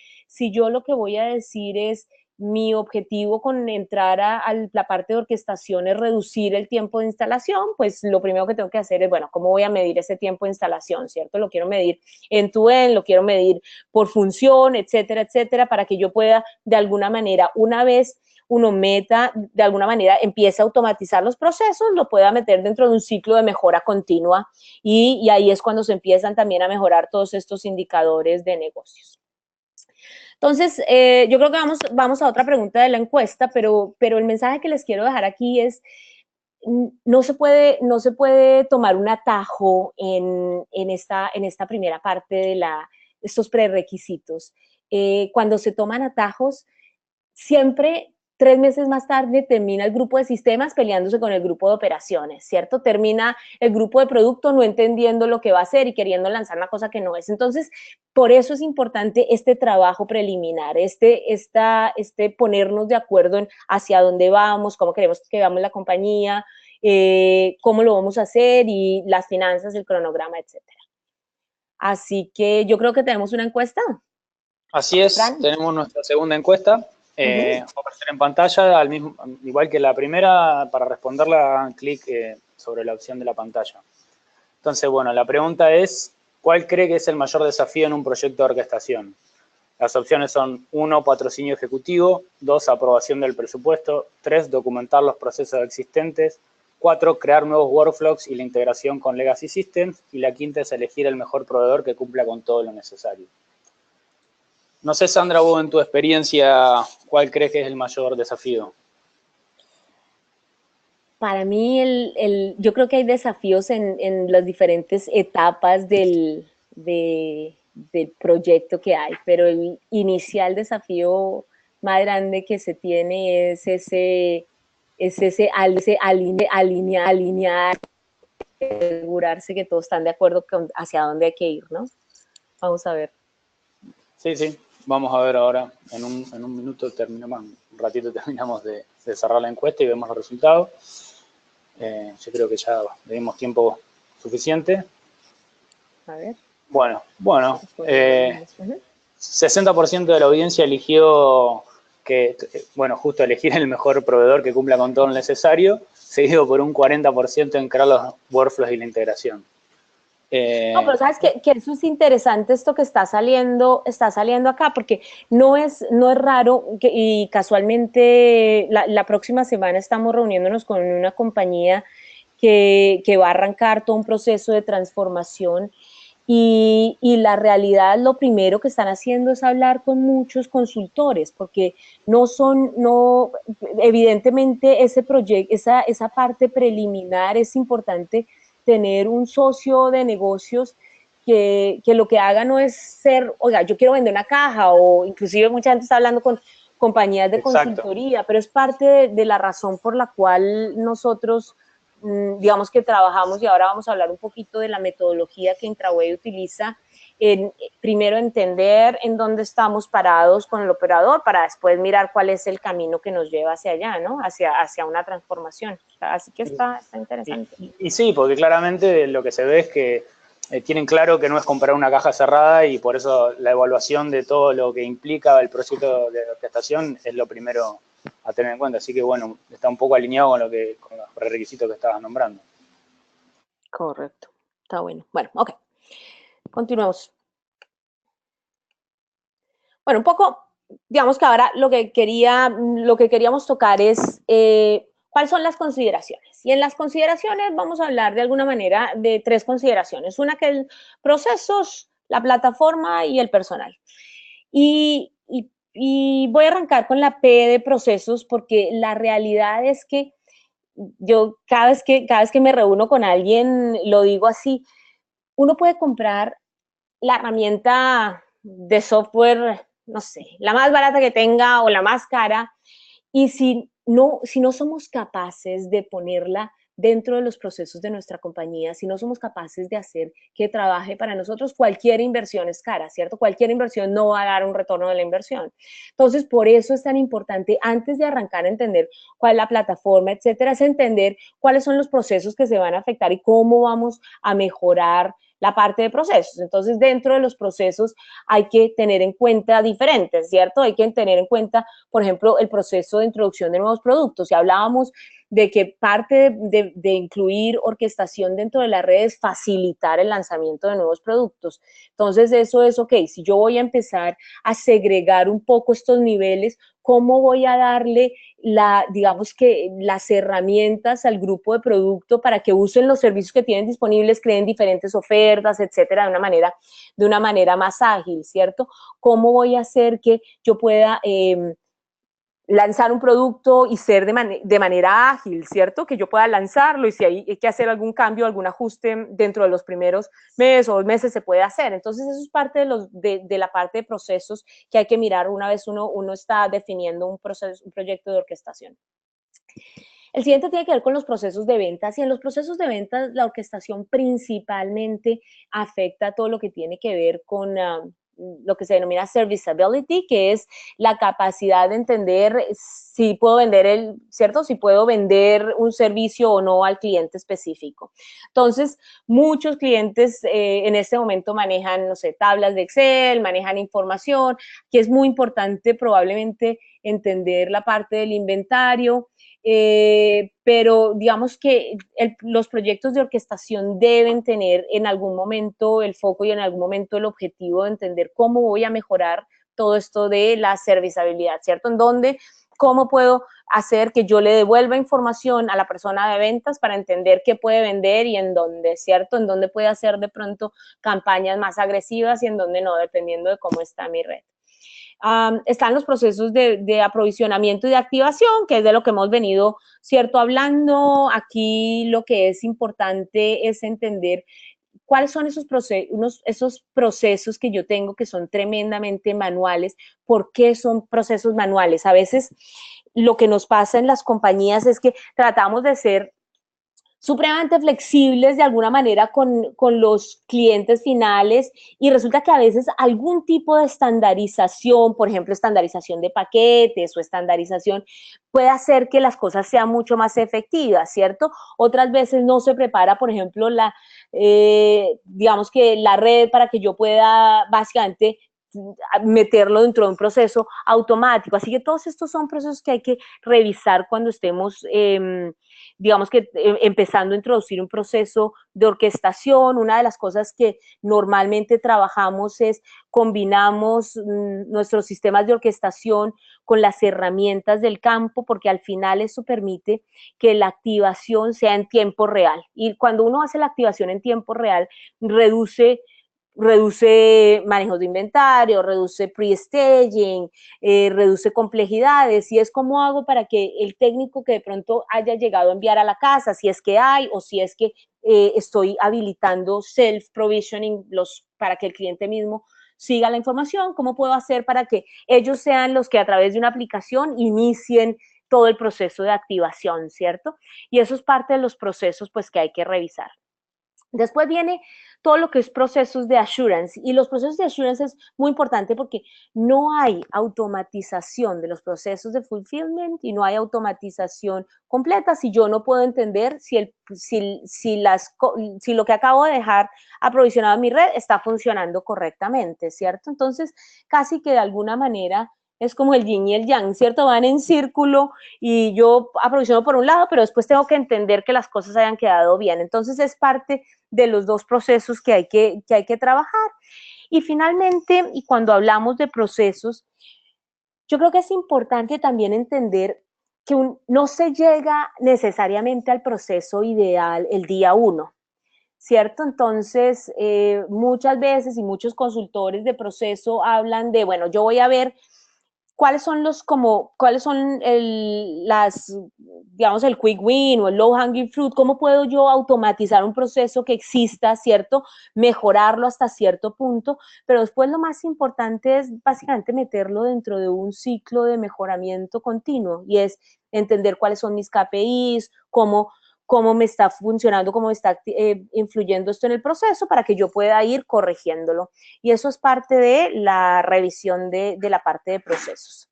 yo lo que voy a decir es mi objetivo con entrar a la parte de orquestación es reducir el tiempo de instalación, pues lo primero que tengo que hacer es, bueno, ¿cómo voy a medir ese tiempo de instalación, cierto? Lo quiero medir end-to-end, lo quiero medir por función, etcétera, etcétera, para que yo pueda, de alguna manera, una vez uno meta, de alguna manera, empiece a automatizar los procesos, lo pueda meter dentro de un ciclo de mejora continua y ahí es cuando se empiezan también a mejorar todos estos indicadores de negocios. Entonces, yo creo que vamos a otra pregunta de la encuesta, pero el mensaje que les quiero dejar aquí es, no se puede tomar un atajo en esta primera parte de estos prerequisitos. Cuando se toman atajos, siempre 3 meses más tarde termina el grupo de sistemas peleándose con el grupo de operaciones, ¿cierto? Termina el grupo de producto no entendiendo lo que va a hacer y queriendo lanzar una cosa que no es. Entonces, por eso es importante este trabajo preliminar, este ponernos de acuerdo en hacia dónde vamos, cómo queremos que veamos la compañía, cómo lo vamos a hacer y las finanzas, el cronograma, etcétera. Así que yo creo que tenemos una encuesta. Así es, Fran. Tenemos nuestra segunda encuesta. Va a aparecer en pantalla, igual que la primera, para responderla, hagan clic sobre la opción de la pantalla. Entonces, bueno, la pregunta es, ¿cuál cree que es el mayor desafío en un proyecto de orquestación? Las opciones son 1, patrocinio ejecutivo, 2, aprobación del presupuesto, 3, documentar los procesos existentes, 4, crear nuevos workflows y la integración con Legacy Systems, y la quinta es elegir el mejor proveedor que cumpla con todo lo necesario. No sé, Sandra, vos en tu experiencia, ¿cuál crees que es el mayor desafío? Para mí, yo creo que hay desafíos en las diferentes etapas del proyecto que hay, pero el inicial desafío más grande que se tiene es ese alinear, asegurarse que todos están de acuerdo con hacia dónde hay que ir, ¿no? Vamos a ver. Sí, sí. Vamos a ver ahora, en un minuto terminamos, un ratito terminamos de cerrar la encuesta y vemos los resultados. Yo creo que ya le dimos tiempo suficiente. A ver. Bueno, 60% de la audiencia eligió justo elegir el mejor proveedor que cumpla con todo lo necesario, seguido por un 40% en crear los workflows y la integración. No, pero sabes que eso es interesante esto que está saliendo acá, porque no es raro y casualmente la próxima semana estamos reuniéndonos con una compañía que va a arrancar todo un proceso de transformación y la realidad, lo primero que están haciendo es hablar con muchos consultores, porque evidentemente ese proyecto, esa parte preliminar es importante tener un socio de negocios que lo que haga no es ser, oiga, yo quiero vender una caja, o inclusive mucha gente está hablando con compañías de consultoría, pero es parte de la razón por la cual nosotros digamos que trabajamos, y ahora vamos a hablar un poquito de la metodología que Intraway utiliza, primero entender en dónde estamos parados con el operador para después mirar cuál es el camino que nos lleva hacia allá, ¿no? Hacia una transformación. Así que está interesante. Y sí, porque claramente lo que se ve es que tienen claro que no es comprar una caja cerrada, y por eso la evaluación de todo lo que implica el proyecto de orquestación es lo primero a tener en cuenta. Así que, bueno, está un poco alineado con los requisitos que estabas nombrando. Correcto. Está bueno. Bueno, ok. Continuemos. Bueno, un poco, digamos que ahora lo que queríamos tocar es cuáles son las consideraciones. Y en las consideraciones vamos a hablar de alguna manera de 3 consideraciones. Una que es procesos, la plataforma y el personal. Y voy a arrancar con la P de procesos, porque la realidad es que yo cada vez que me reúno con alguien lo digo así: uno puede comprar la herramienta de software, no sé, la más barata que tenga o la más cara, y si no somos capaces de ponerla dentro de los procesos de nuestra compañía, si no somos capaces de hacer que trabaje para nosotros, cualquier inversión es cara, ¿cierto? Cualquier inversión no va a dar un retorno de la inversión. Entonces, por eso es tan importante, antes de arrancar a entender cuál es la plataforma, etcétera, es entender cuáles son los procesos que se van a afectar y cómo vamos a mejorar la parte de procesos. Entonces, dentro de los procesos hay que tener en cuenta diferentes, ¿cierto? Hay que tener en cuenta, por ejemplo, el proceso de introducción de nuevos productos. Si hablábamos de que parte de incluir orquestación dentro de la red es facilitar el lanzamiento de nuevos productos. Entonces, eso es, ok, si yo voy a empezar a segregar un poco estos niveles, ¿cómo voy a darle digamos que las herramientas al grupo de producto para que usen los servicios que tienen disponibles, creen diferentes ofertas, etcétera, de una manera más ágil, ¿cierto? ¿Cómo voy a hacer que yo pueda lanzar un producto y ser de manera ágil, ¿cierto? Que yo pueda lanzarlo y si hay que hacer algún cambio, algún ajuste dentro de los primeros meses o 2 meses se puede hacer. Entonces, eso es parte de la parte de procesos que hay que mirar una vez uno está definiendo un proyecto de orquestación. El siguiente tiene que ver con los procesos de ventas y en los procesos de ventas la orquestación principalmente afecta todo lo que tiene que ver con lo que se denomina serviceability, que es la capacidad de entender si puedo vender ¿cierto? Si puedo vender un servicio o no al cliente específico. Entonces, muchos clientes en este momento manejan, no sé, tablas de Excel, manejan información, que es muy importante probablemente entender la parte del inventario, pero digamos que los proyectos de orquestación deben tener en algún momento el foco y en algún momento el objetivo de entender cómo voy a mejorar todo esto de la serviciabilidad, ¿cierto? En dónde, cómo puedo hacer que yo le devuelva información a la persona de ventas para entender qué puede vender y en dónde, ¿cierto? En dónde puede hacer de pronto campañas más agresivas y en dónde no, dependiendo de cómo está mi red. Están los procesos de aprovisionamiento y de activación, que es de lo que hemos venido, ¿cierto?, hablando. Aquí lo que es importante es entender cuáles son esos procesos que yo tengo que son tremendamente manuales. ¿Por qué son procesos manuales? A veces lo que nos pasa en las compañías es que tratamos de ser supremamente flexibles de alguna manera con los clientes finales y resulta que a veces algún tipo de estandarización, por ejemplo, estandarización de paquetes o estandarización, puede hacer que las cosas sean mucho más efectivas, ¿cierto? Otras veces no se prepara, por ejemplo, digamos que la red para que yo pueda básicamente meterlo dentro de un proceso automático. Así que todos estos son procesos que hay que revisar cuando estemos digamos que empezando a introducir un proceso de orquestación. Una de las cosas que normalmente trabajamos es combinamos nuestros sistemas de orquestación con las herramientas del campo, porque al final eso permite que la activación sea en tiempo real. Y cuando uno hace la activación en tiempo real, reduce manejos de inventario, reduce pre-staging, reduce complejidades, y es como hago para que el técnico que de pronto haya llegado a enviar a la casa, si es que hay o si es que estoy habilitando self-provisioning para que el cliente mismo siga la información, ¿cómo puedo hacer para que ellos sean los que a través de una aplicación inicien todo el proceso de activación, ¿cierto? Y eso es parte de los procesos pues que hay que revisar. Después viene todo lo que es procesos de assurance, y los procesos de assurance es muy importante porque no hay automatización de los procesos de fulfillment y no hay automatización completa si yo no puedo entender si lo que acabo de dejar aprovisionado en mi red está funcionando correctamente, ¿cierto? Entonces, casi que de alguna manera es como el yin y el yang, ¿cierto? Van en círculo y yo aprovisiono por un lado, pero después tengo que entender que las cosas hayan quedado bien. Entonces, es parte de los dos procesos que hay que trabajar. Y finalmente, y cuando hablamos de procesos, yo creo que es importante también entender que no se llega necesariamente al proceso ideal el día 1, ¿cierto? Entonces, muchas veces y muchos consultores de proceso hablan de, bueno, yo voy a ver cuáles son digamos, el quick win o el low hanging fruit, cómo puedo yo automatizar un proceso que exista, ¿cierto? Mejorarlo hasta cierto punto, pero después lo más importante es básicamente meterlo dentro de un ciclo de mejoramiento continuo y es entender cuáles son mis KPIs, cómo me está funcionando, cómo me está influyendo esto en el proceso para que yo pueda ir corrigiéndolo. Y eso es parte de la revisión de la parte de procesos.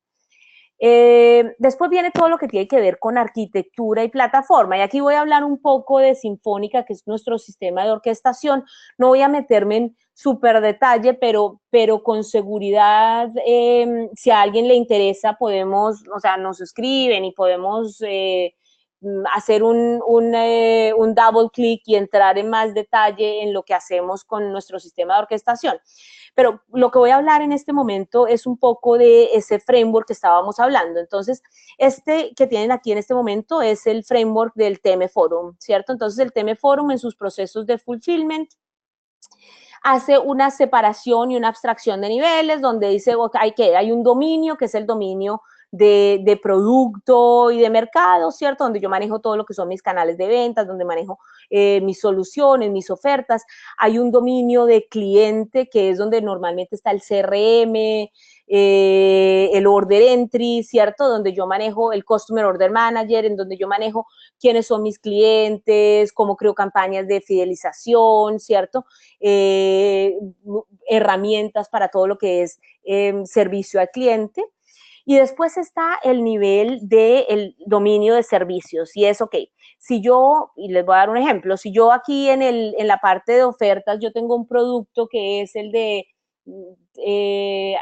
Después viene todo lo que tiene que ver con arquitectura y plataforma, y aquí voy a hablar un poco de Sinfónica, que es nuestro sistema de orquestación. No voy a meterme en súper detalle, pero con seguridad, si a alguien le interesa, nos escriben y podemos hacer un double clic y entrar en más detalle en lo que hacemos con nuestro sistema de orquestación. Pero lo que voy a hablar en este momento es un poco de ese framework que estábamos hablando. Entonces, este que tienen aquí en este momento es el framework del TM Forum, ¿cierto? Entonces, el TM Forum en sus procesos de fulfillment hace una separación y una abstracción de niveles donde dice, okay, que hay un dominio que es el dominio de producto y de mercado, ¿cierto? Donde yo manejo todo lo que son mis canales de ventas, donde manejo mis soluciones, mis ofertas. Hay un dominio de cliente que es donde normalmente está el CRM, el order entry, ¿cierto? Donde yo manejo el customer order manager, en donde yo manejo quiénes son mis clientes, cómo creo campañas de fidelización, ¿cierto? Herramientas para todo lo que es servicio al cliente. Y después está el nivel del dominio de servicios. Y es, ok, si yo, y les voy a dar un ejemplo, si yo aquí en la parte de ofertas, yo tengo un producto que es el de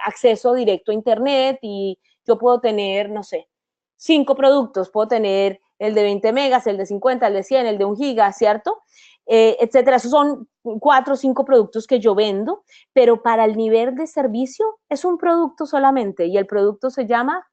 acceso directo a Internet y yo puedo tener, no sé, 5 productos, puedo tener el de 20 megas, el de 50, el de 100, el de 1 giga, ¿cierto? Etcétera. Esos son 4 o 5 productos que yo vendo, pero para el nivel de servicio es un producto solamente y el producto se llama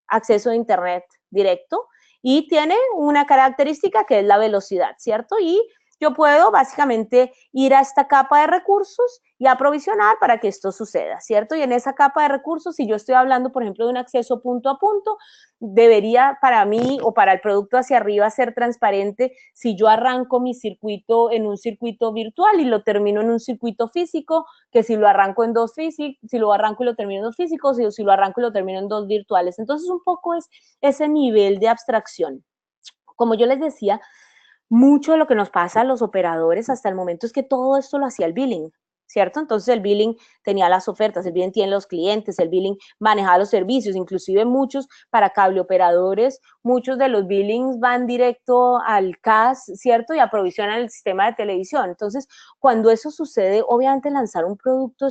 acceso a Internet directo y tiene una característica que es la velocidad, ¿cierto? Y yo puedo básicamente ir a esta capa de recursos y aprovisionar para que esto suceda, ¿cierto? Y en esa capa de recursos, si yo estoy hablando, por ejemplo, de un acceso punto a punto, debería para mí o para el producto hacia arriba ser transparente si yo arranco mi circuito en un circuito virtual y lo termino en un circuito físico, que si lo arranco en dos físicos, si lo arranco y lo termino en dos físicos, si lo arranco y lo termino en dos virtuales. Entonces, un poco es ese nivel de abstracción. Como yo les decía, mucho de lo que nos pasa a los operadores hasta el momento es que todo esto lo hacía el billing, ¿cierto? Entonces el billing tenía las ofertas, el billing tiene los clientes, el billing manejaba los servicios, inclusive muchos para cable operadores, muchos de los billings van directo al CAS, ¿cierto? Y aprovisionan el sistema de televisión. Entonces, cuando eso sucede, obviamente lanzar un producto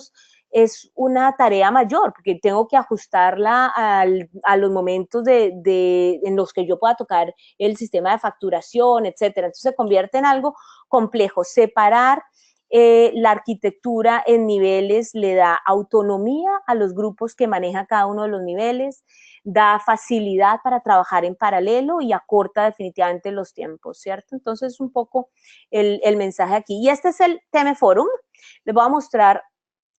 es una tarea mayor, porque tengo que ajustarla a los momentos en los que yo pueda tocar el sistema de facturación, etcétera. Entonces se convierte en algo complejo. Separar la arquitectura en niveles le da autonomía a los grupos que manejan cada uno de los niveles, da facilidad para trabajar en paralelo y acorta definitivamente los tiempos, ¿cierto? Entonces, un poco el mensaje aquí. Y este es el TM Forum. Les voy a mostrar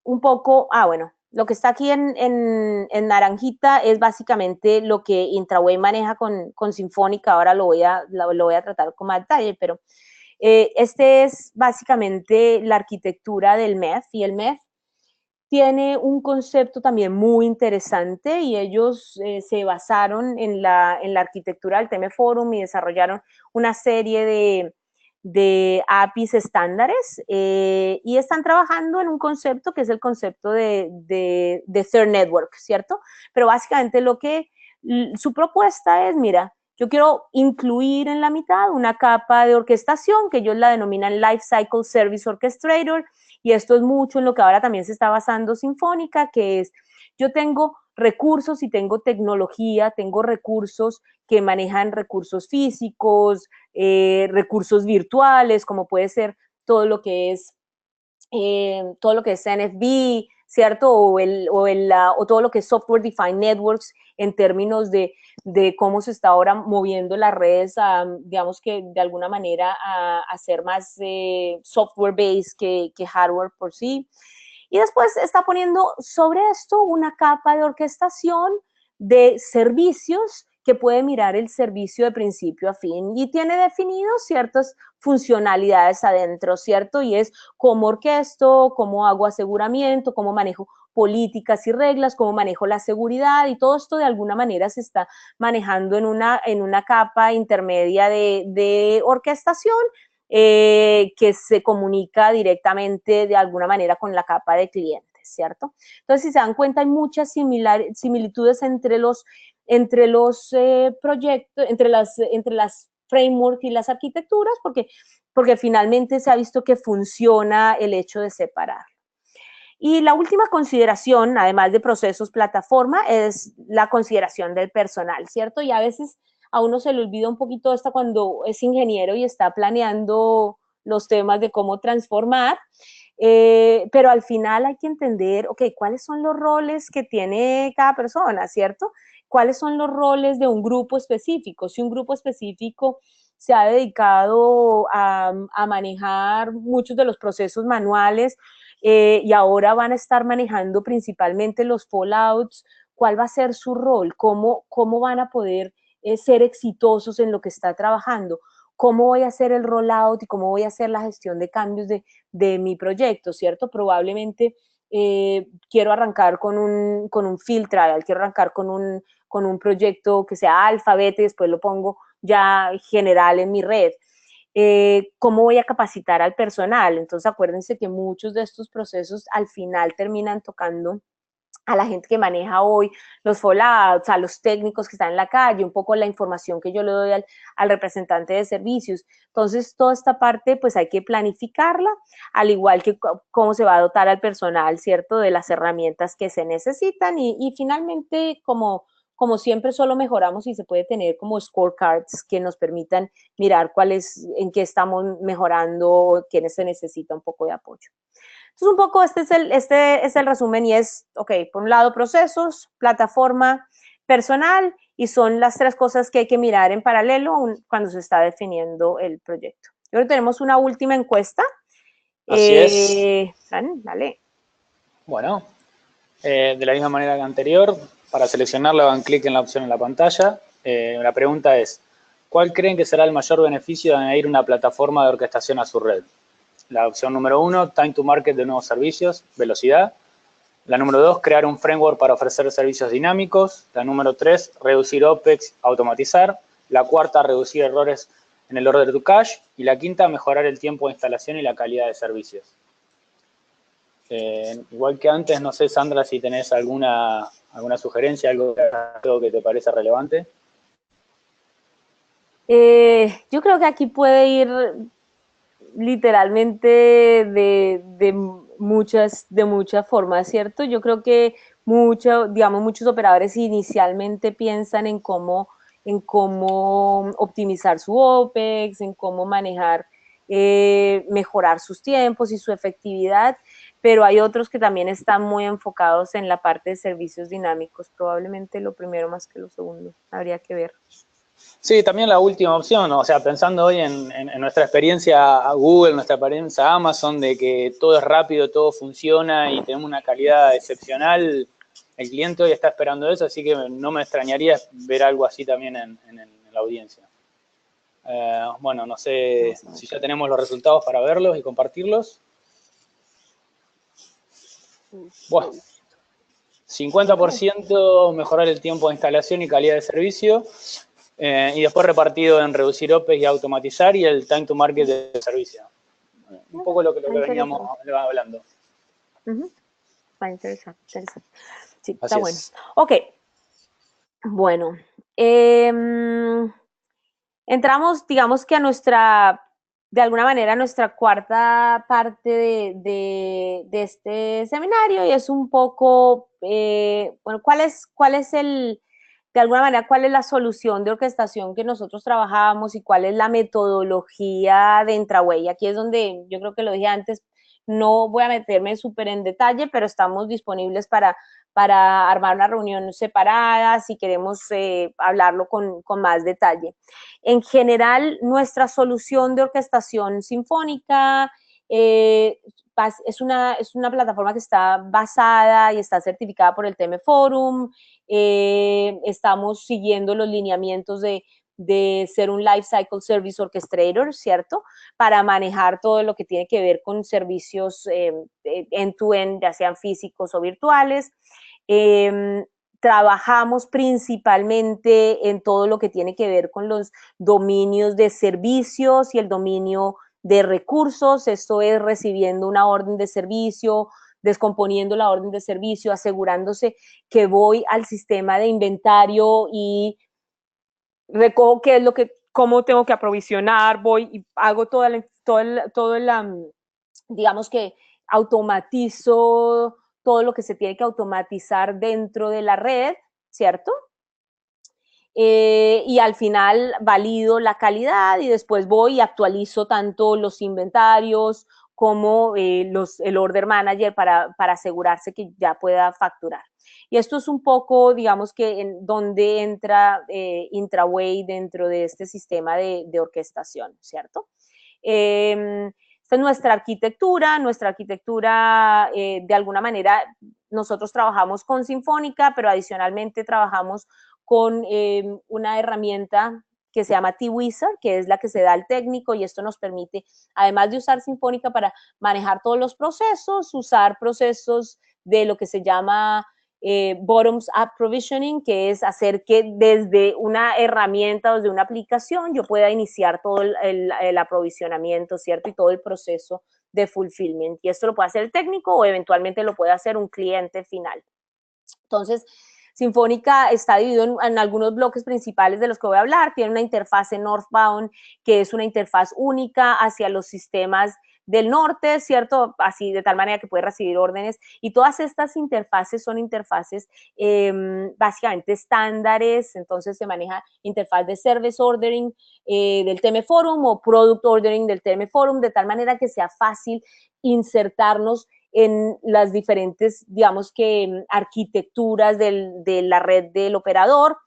un poco, bueno, lo que está aquí en naranjita es básicamente lo que Intraway maneja con Sinfónica, ahora lo voy a tratar con más detalle, pero este es básicamente la arquitectura del MEF, y el MEF tiene un concepto también muy interesante y ellos se basaron en la arquitectura del TM Forum y desarrollaron una serie de APIs estándares y están trabajando en un concepto que es el concepto de Third Network, ¿cierto? Pero básicamente su propuesta es, mira, yo quiero incluir en la mitad una capa de orquestación que ellos la denominan Lifecycle Service Orchestrator, y esto es mucho en lo que ahora también se está basando Sinfónica, que es, yo tengo recursos y tengo tecnología, tengo recursos que manejan recursos físicos, recursos virtuales, como puede ser todo lo que es NFV, ¿cierto? O todo lo que es Software Defined Networks en términos de cómo se está ahora moviendo las redes, digamos que de alguna manera a ser más software-based que hardware por sí. Y después está poniendo sobre esto una capa de orquestación de servicios que puede mirar el servicio de principio a fin y tiene definidos ciertas funcionalidades adentro, ¿cierto? Y es cómo orquesto, cómo hago aseguramiento, cómo manejo políticas y reglas, cómo manejo la seguridad, y todo esto de alguna manera se está manejando en una capa intermedia de orquestación que se comunica directamente de alguna manera con la capa de clientes, ¿cierto? Entonces, si se dan cuenta, hay muchas similitudes entre los proyectos, entre las frameworks y las arquitecturas, porque finalmente se ha visto que funciona el hecho de separar. Y la última consideración, además de procesos plataforma, es la consideración del personal, ¿cierto? Y a veces a uno se le olvida un poquito hasta cuando es ingeniero y está planeando los temas de cómo transformar, pero al final hay que entender, ok, ¿cuáles son los roles que tiene cada persona, cierto? ¿Cuáles son los roles de un grupo específico? Si un grupo específico se ha dedicado a manejar muchos de los procesos manuales y ahora van a estar manejando principalmente los fallouts, ¿cuál va a ser su rol? ¿Cómo van a poder ser exitosos en lo que está trabajando? ¿Cómo voy a hacer el rollout y cómo voy a hacer la gestión de cambios de mi proyecto, ¿cierto? Probablemente quiero arrancar con un field trial, quiero arrancar con un proyecto que sea alfa, beta y después lo pongo ya general en mi red. ¿Cómo voy a capacitar al personal? Entonces acuérdense que muchos de estos procesos al final terminan tocando a la gente que maneja hoy los fallouts, a los técnicos que están en la calle, un poco la información que yo le doy al representante de servicios. Entonces, toda esta parte, pues hay que planificarla, al igual que cómo se va a dotar al personal, ¿cierto?, de las herramientas que se necesitan y finalmente, como siempre, solo mejoramos y se puede tener como scorecards que nos permitan mirar en qué estamos mejorando, quiénes se necesita un poco de apoyo. Entonces, un poco este es el resumen y es, ok, por un lado procesos, plataforma, personal, y son las tres cosas que hay que mirar en paralelo cuando se está definiendo el proyecto. Y ahora tenemos una última encuesta. Así es. Dale. Bueno, de la misma manera que anterior, para seleccionarla hagan clic en la opción en la pantalla. La pregunta es, ¿cuál creen que será el mayor beneficio de añadir una plataforma de orquestación a su red? La opción número 1, time to market de nuevos servicios, velocidad. La número 2, crear un framework para ofrecer servicios dinámicos. La número 3, reducir OPEX, automatizar. La cuarta, reducir errores en el order to cash. Y la quinta, mejorar el tiempo de instalación y la calidad de servicios. Igual que antes, no sé, Sandra, si tenés alguna sugerencia, algo que te parece relevante. Yo creo que aquí puede ir literalmente de muchas formas, ¿cierto? Yo creo que muchos operadores inicialmente piensan en cómo optimizar su OPEX, en cómo manejar, mejorar sus tiempos y su efectividad, pero hay otros que también están muy enfocados en la parte de servicios dinámicos, probablemente lo primero más que lo segundo, habría que ver. Sí, también la última opción, o sea, pensando hoy en nuestra experiencia a Google, nuestra experiencia a Amazon, de que todo es rápido, todo funciona y tenemos una calidad excepcional, el cliente hoy está esperando eso, así que no me extrañaría ver algo así también en la audiencia. Bueno, no sé si ya tenemos los resultados para verlos y compartirlos. Bueno, 50% mejorar el tiempo de instalación y calidad de servicio. Y después repartido en reducir OPEX y automatizar y el time to market del servicio. Un poco lo que veníamos hablando. Está interesante. Sí, Así está bueno. es. Ok, bueno. Entramos, digamos que de alguna manera, a nuestra cuarta parte de este seminario y es un poco, bueno, de alguna manera, cuál es la solución de orquestación que nosotros trabajamos y cuál es la metodología de Entraway. Aquí es donde yo creo que lo dije antes, no voy a meterme súper en detalle, pero estamos disponibles para armar una reunión separada si queremos hablarlo con más detalle. En general, nuestra solución de orquestación sinfónica es una plataforma que está basada y está certificada por el TM Forum. Estamos siguiendo los lineamientos de ser un Lifecycle Service Orchestrator, ¿cierto? Para manejar todo lo que tiene que ver con servicios end-to-end, ya sean físicos o virtuales. Trabajamos principalmente en todo lo que tiene que ver con los dominios de servicios y el dominio de recursos. Esto es recibiendo una orden de servicio, descomponiendo la orden de servicio, asegurándose que voy al sistema de inventario y recojo qué es cómo tengo que aprovisionar, voy y hago digamos que automatizo todo lo que se tiene que automatizar dentro de la red, ¿cierto? y al final valido la calidad y después voy y actualizo tanto los inventarios como el order manager para asegurarse que ya pueda facturar. Y esto es un poco, digamos que en donde entra Intraway dentro de este sistema de orquestación, ¿cierto? Esta es nuestra arquitectura de alguna manera nosotros trabajamos con Sinfónica, pero adicionalmente trabajamos con una herramienta que se llama T-Wizard, que es la que se da al técnico, y esto nos permite, además de usar Sinfónica para manejar todos los procesos, usar procesos de lo que se llama bottoms-up provisioning, que es hacer que desde una herramienta o desde una aplicación yo pueda iniciar todo el aprovisionamiento, ¿cierto? Y todo el proceso de fulfillment. Y esto lo puede hacer el técnico o eventualmente lo puede hacer un cliente final. Entonces, Sinfónica está dividido en algunos bloques principales de los que voy a hablar. Tiene una interfase northbound, que es una interfaz única hacia los sistemas del norte, ¿cierto? Así de tal manera que puede recibir órdenes. Y todas estas interfaces son interfaces básicamente estándares. Entonces se maneja interfaz de service ordering del TM Forum o product ordering del TM Forum, de tal manera que sea fácil insertarnos en las diferentes, digamos que, arquitecturas de la red del operador.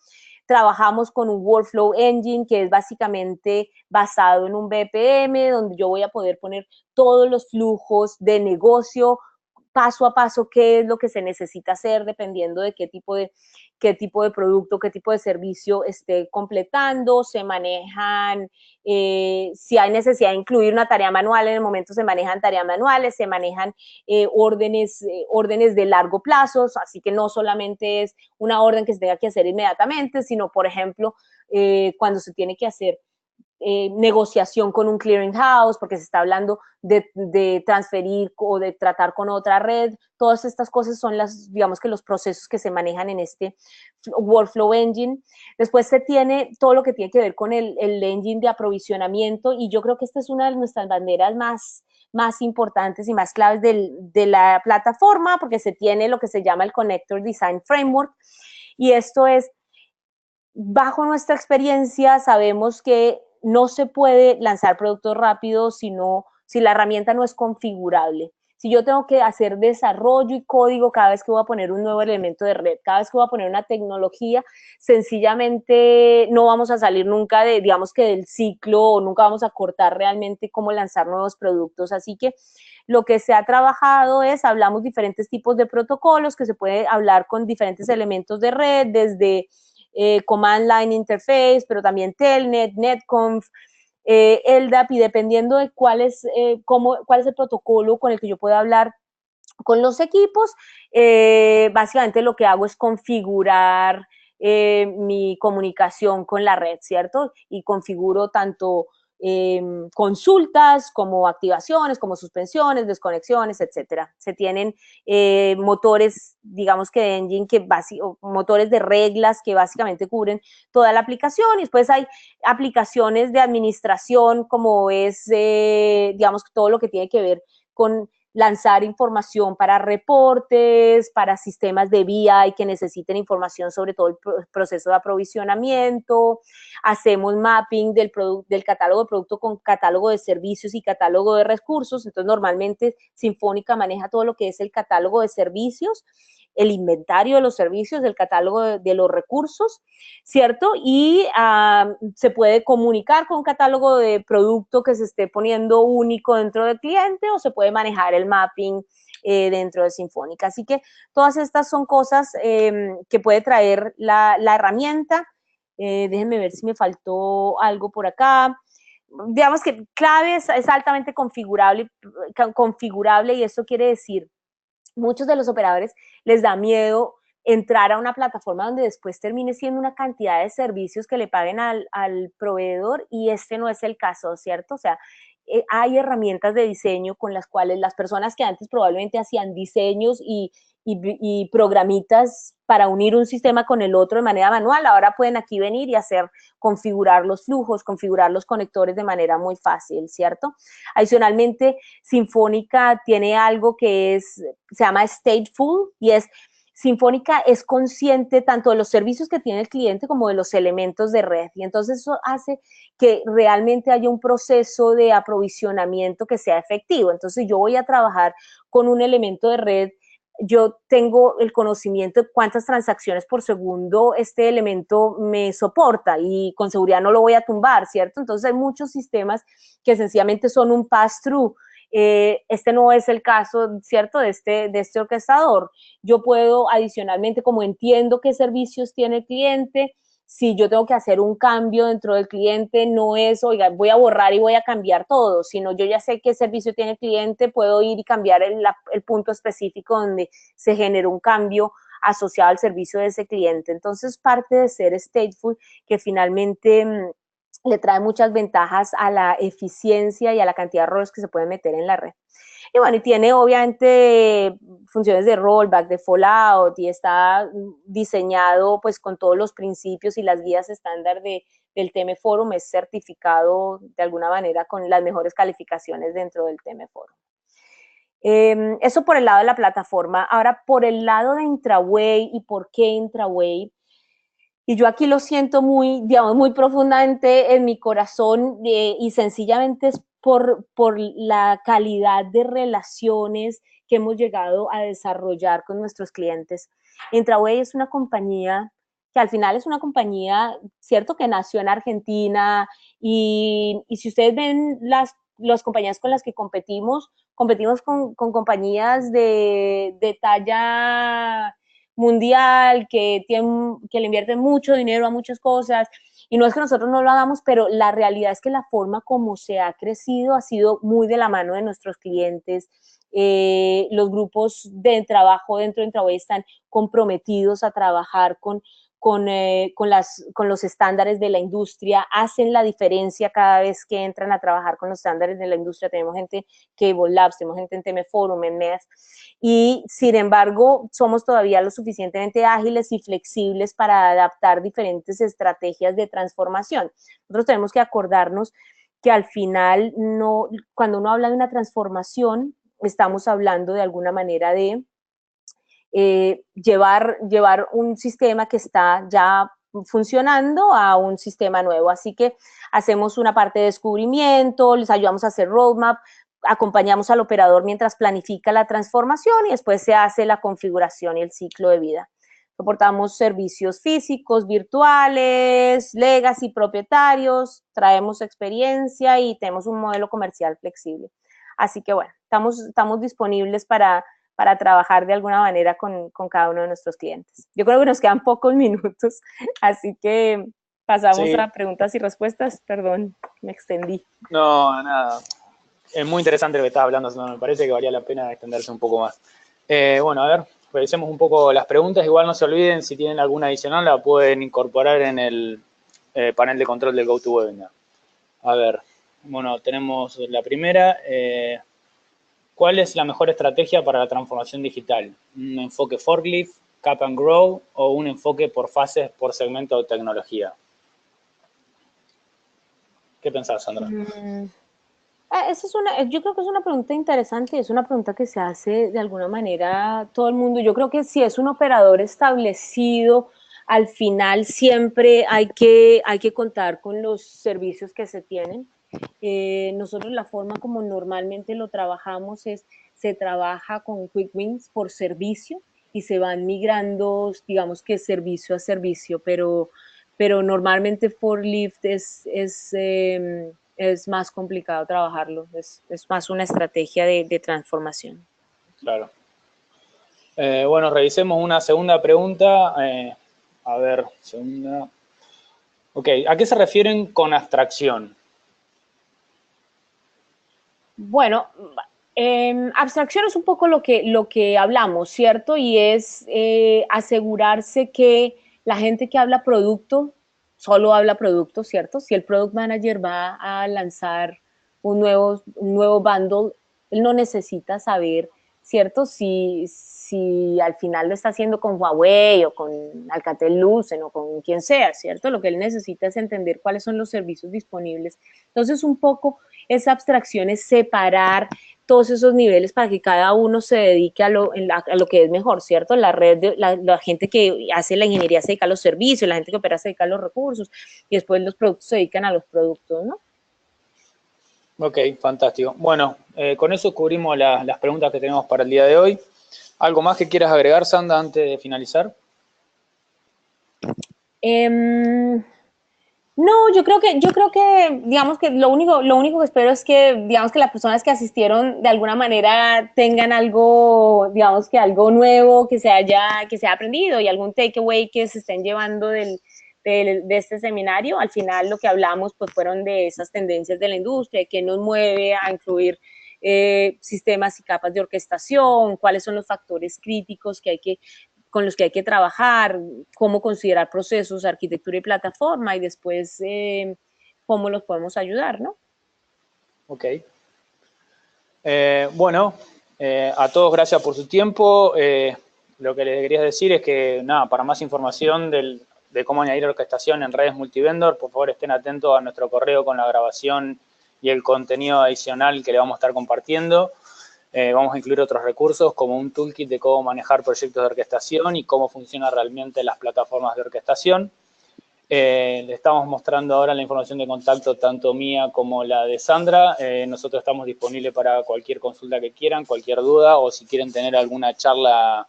Trabajamos con un workflow engine que es básicamente basado en un BPM, donde yo voy a poder poner todos los flujos de negocio paso a paso, qué es lo que se necesita hacer dependiendo de qué tipo de producto, qué tipo de servicio esté completando. Se manejan, si hay necesidad de incluir una tarea manual, en el momento se manejan tareas manuales, se manejan órdenes de largo plazo, así que no solamente es una orden que se tenga que hacer inmediatamente, sino, por ejemplo, cuando se tiene que hacer negociación con un clearing house, porque se está hablando de transferir o de tratar con otra red. Todas estas cosas son digamos que los procesos que se manejan en este workflow engine. Después se tiene todo lo que tiene que ver con el engine de aprovisionamiento, y yo creo que esta es una de nuestras banderas más importantes y más claves de la plataforma, porque se tiene lo que se llama el Connector Design Framework, y esto es, bajo nuestra experiencia, sabemos que no se puede lanzar productos rápidos si la herramienta no es configurable. Si yo tengo que hacer desarrollo y código cada vez que voy a poner un nuevo elemento de red, cada vez que voy a poner una tecnología, sencillamente no vamos a salir nunca digamos que del ciclo, o nunca vamos a cortar realmente cómo lanzar nuevos productos. Así que lo que se ha trabajado hablamos diferentes tipos de protocolos, que se puede hablar con diferentes elementos de red, desde Command Line Interface, pero también Telnet, Netconf, LDAP, y dependiendo de cuál es el protocolo con el que yo pueda hablar con los equipos, básicamente lo que hago es configurar mi comunicación con la red, ¿cierto? Y configuro tanto consultas, como activaciones, como suspensiones, desconexiones, etcétera. Se tienen motores, digamos que de engine, motores de reglas que básicamente cubren toda la aplicación, y después hay aplicaciones de administración, como es, digamos, todo lo que tiene que ver con lanzar información para reportes, para sistemas de BI que necesiten información sobre todo el proceso de aprovisionamiento. Hacemos mapping del catálogo de producto con catálogo de servicios y catálogo de recursos. Entonces, normalmente Sinfónica maneja todo lo que es el catálogo de servicios, el inventario de los servicios, el catálogo de los recursos, ¿cierto? Y se puede comunicar con un catálogo de producto que se esté poniendo único dentro del cliente, o se puede manejar el mapping dentro de Sinfónica. Así que todas estas son cosas que puede traer la herramienta. Déjenme ver si me faltó algo por acá. Digamos que clave es altamente configurable, y esto quiere decir, muchos de los operadores les da miedo entrar a una plataforma donde después termine siendo una cantidad de servicios que le paguen al proveedor, y este no es el caso, ¿cierto? O sea, hay herramientas de diseño con las cuales las personas que antes probablemente hacían diseños y programitas para unir un sistema con el otro de manera manual, ahora pueden aquí venir y configurar los flujos, configurar los conectores de manera muy fácil, ¿cierto? Adicionalmente, Sinfónica tiene algo que se llama Stateful, y Sinfónica es consciente tanto de los servicios que tiene el cliente como de los elementos de red. Y entonces eso hace que realmente haya un proceso de aprovisionamiento que sea efectivo. Entonces yo voy a trabajar con un elemento de red, yo tengo el conocimiento de cuántas transacciones por segundo este elemento me soporta y con seguridad no lo voy a tumbar, ¿cierto? Entonces hay muchos sistemas que sencillamente son un pass-through. Este no es el caso, ¿cierto?, de este orquestador. Yo puedo adicionalmente, como entiendo qué servicios tiene el cliente, si yo tengo que hacer un cambio dentro del cliente, no es, oiga, voy a borrar y voy a cambiar todo, sino yo ya sé qué servicio tiene el cliente, puedo ir y cambiar el punto específico donde se generó un cambio asociado al servicio de ese cliente. Entonces, parte de ser stateful, que finalmente le trae muchas ventajas a la eficiencia y a la cantidad de errores que se pueden meter en la red. Y bueno, y tiene obviamente funciones de rollback, de fallout, y está diseñado pues con todos los principios y las guías estándar del TM Forum, es certificado de alguna manera con las mejores calificaciones dentro del TM Forum. Eso por el lado de la plataforma. Ahora, por el lado de Intraway, ¿y por qué Intraway? Y yo aquí lo siento muy, digamos, muy profundamente en mi corazón y sencillamente es por la calidad de relaciones que hemos llegado a desarrollar con nuestros clientes. Intraway es una compañía que al final es una compañía, cierto, que nació en Argentina y si ustedes ven las compañías con las que competimos con compañías de talla mundial, que le invierten mucho dinero a muchas cosas, y no es que nosotros no lo hagamos, pero la realidad es que la forma como se ha crecido ha sido muy de la mano de nuestros clientes. Los grupos de trabajo dentro de Intraway están comprometidos a trabajar con los estándares de la industria, hacen la diferencia cada vez que entran a trabajar con los estándares de la industria. Tenemos gente que Cable Labs, tenemos gente en TM Forum, en MES, y sin embargo somos todavía lo suficientemente ágiles y flexibles para adaptar diferentes estrategias de transformación. Nosotros tenemos que acordarnos que al final, no, cuando uno habla de una transformación, estamos hablando de alguna manera de llevar un sistema que está ya funcionando a un sistema nuevo. Así que hacemos una parte de descubrimiento, les ayudamos a hacer roadmap, acompañamos al operador mientras planifica la transformación y después se hace la configuración y el ciclo de vida. Soportamos servicios físicos, virtuales, legacy, propietarios, traemos experiencia y tenemos un modelo comercial flexible. Así que bueno, estamos disponibles para trabajar de alguna manera con cada uno de nuestros clientes. Yo creo que nos quedan pocos minutos, así que pasamos a preguntas y respuestas. Perdón, me extendí. No, nada. Es muy interesante lo que estás hablando, me parece que valía la pena extenderse un poco más. Bueno, a ver, revisemos un poco las preguntas. Igual no se olviden, si tienen alguna adicional, la pueden incorporar en el panel de control del GoToWebinar. A ver, bueno, tenemos la primera. ¿Cuál es la mejor estrategia para la transformación digital? ¿Un enfoque forklift, cap and grow o un enfoque por fases, por segmento de tecnología? ¿Qué pensás, Sandra? Yo creo que es una pregunta interesante, es una pregunta que se hace de alguna manera todo el mundo. Yo creo que si es un operador establecido, al final siempre hay que contar con los servicios que se tienen. Nosotros la forma como normalmente lo trabajamos se trabaja con Quick Wins por servicio y se van migrando, digamos que servicio a servicio, pero normalmente for Lyft es más complicado trabajarlo, es más una estrategia de transformación. Claro. Bueno, revisemos una segunda pregunta. A ver, segunda. Ok, ¿a qué se refieren con abstracción? Bueno, abstracción es un poco lo que hablamos, ¿cierto? Y es asegurarse que la gente que habla producto solo habla producto, ¿cierto? Si el product manager va a lanzar un nuevo bundle, él no necesita saber, ¿cierto? Si al final lo está haciendo con Huawei o con Alcatel-Lucent o con quien sea, ¿cierto? Lo que él necesita es entender cuáles son los servicios disponibles. Entonces, un poco esa abstracción es separar todos esos niveles para que cada uno se dedique a lo que es mejor, ¿cierto? La red, la gente que hace la ingeniería se dedica a los servicios, la gente que opera se dedica a los recursos y después los productos se dedican a los productos, ¿no? Ok, fantástico. Bueno, con eso cubrimos las preguntas que tenemos para el día de hoy. ¿Algo más que quieras agregar, Sandra, antes de finalizar? No, yo creo que, digamos que lo único que espero es que, digamos que las personas que asistieron de alguna manera tengan algo, digamos que algo nuevo que se haya aprendido y algún takeaway que se estén llevando de este seminario. Al final lo que hablamos pues fueron de esas tendencias de la industria, que nos mueve a incluir sistemas y capas de orquestación, cuáles son los factores críticos con los que hay que trabajar, cómo considerar procesos, arquitectura y plataforma, y después cómo los podemos ayudar, ¿no? Ok. Bueno, a todos gracias por su tiempo. Lo que les quería decir es que, nada, para más información de cómo añadir orquestación en redes multivendor, por favor estén atentos a nuestro correo con la grabación y el contenido adicional que le vamos a estar compartiendo. Vamos a incluir otros recursos como un toolkit de cómo manejar proyectos de orquestación y cómo funcionan realmente las plataformas de orquestación. Le estamos mostrando ahora la información de contacto tanto mía como la de Sandra. Nosotros estamos disponibles para cualquier consulta que quieran, cualquier duda, o si quieren tener alguna charla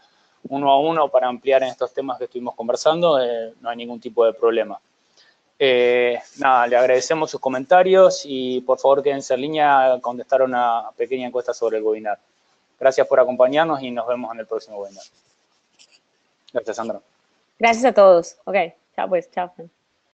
uno a uno para ampliar en estos temas que estuvimos conversando, no hay ningún tipo de problema. Nada, le agradecemos sus comentarios y por favor quédense en línea a contestar una pequeña encuesta sobre el webinar. Gracias por acompañarnos y nos vemos en el próximo webinar. Gracias, Sandra. Gracias a todos. Ok, chao pues, chao.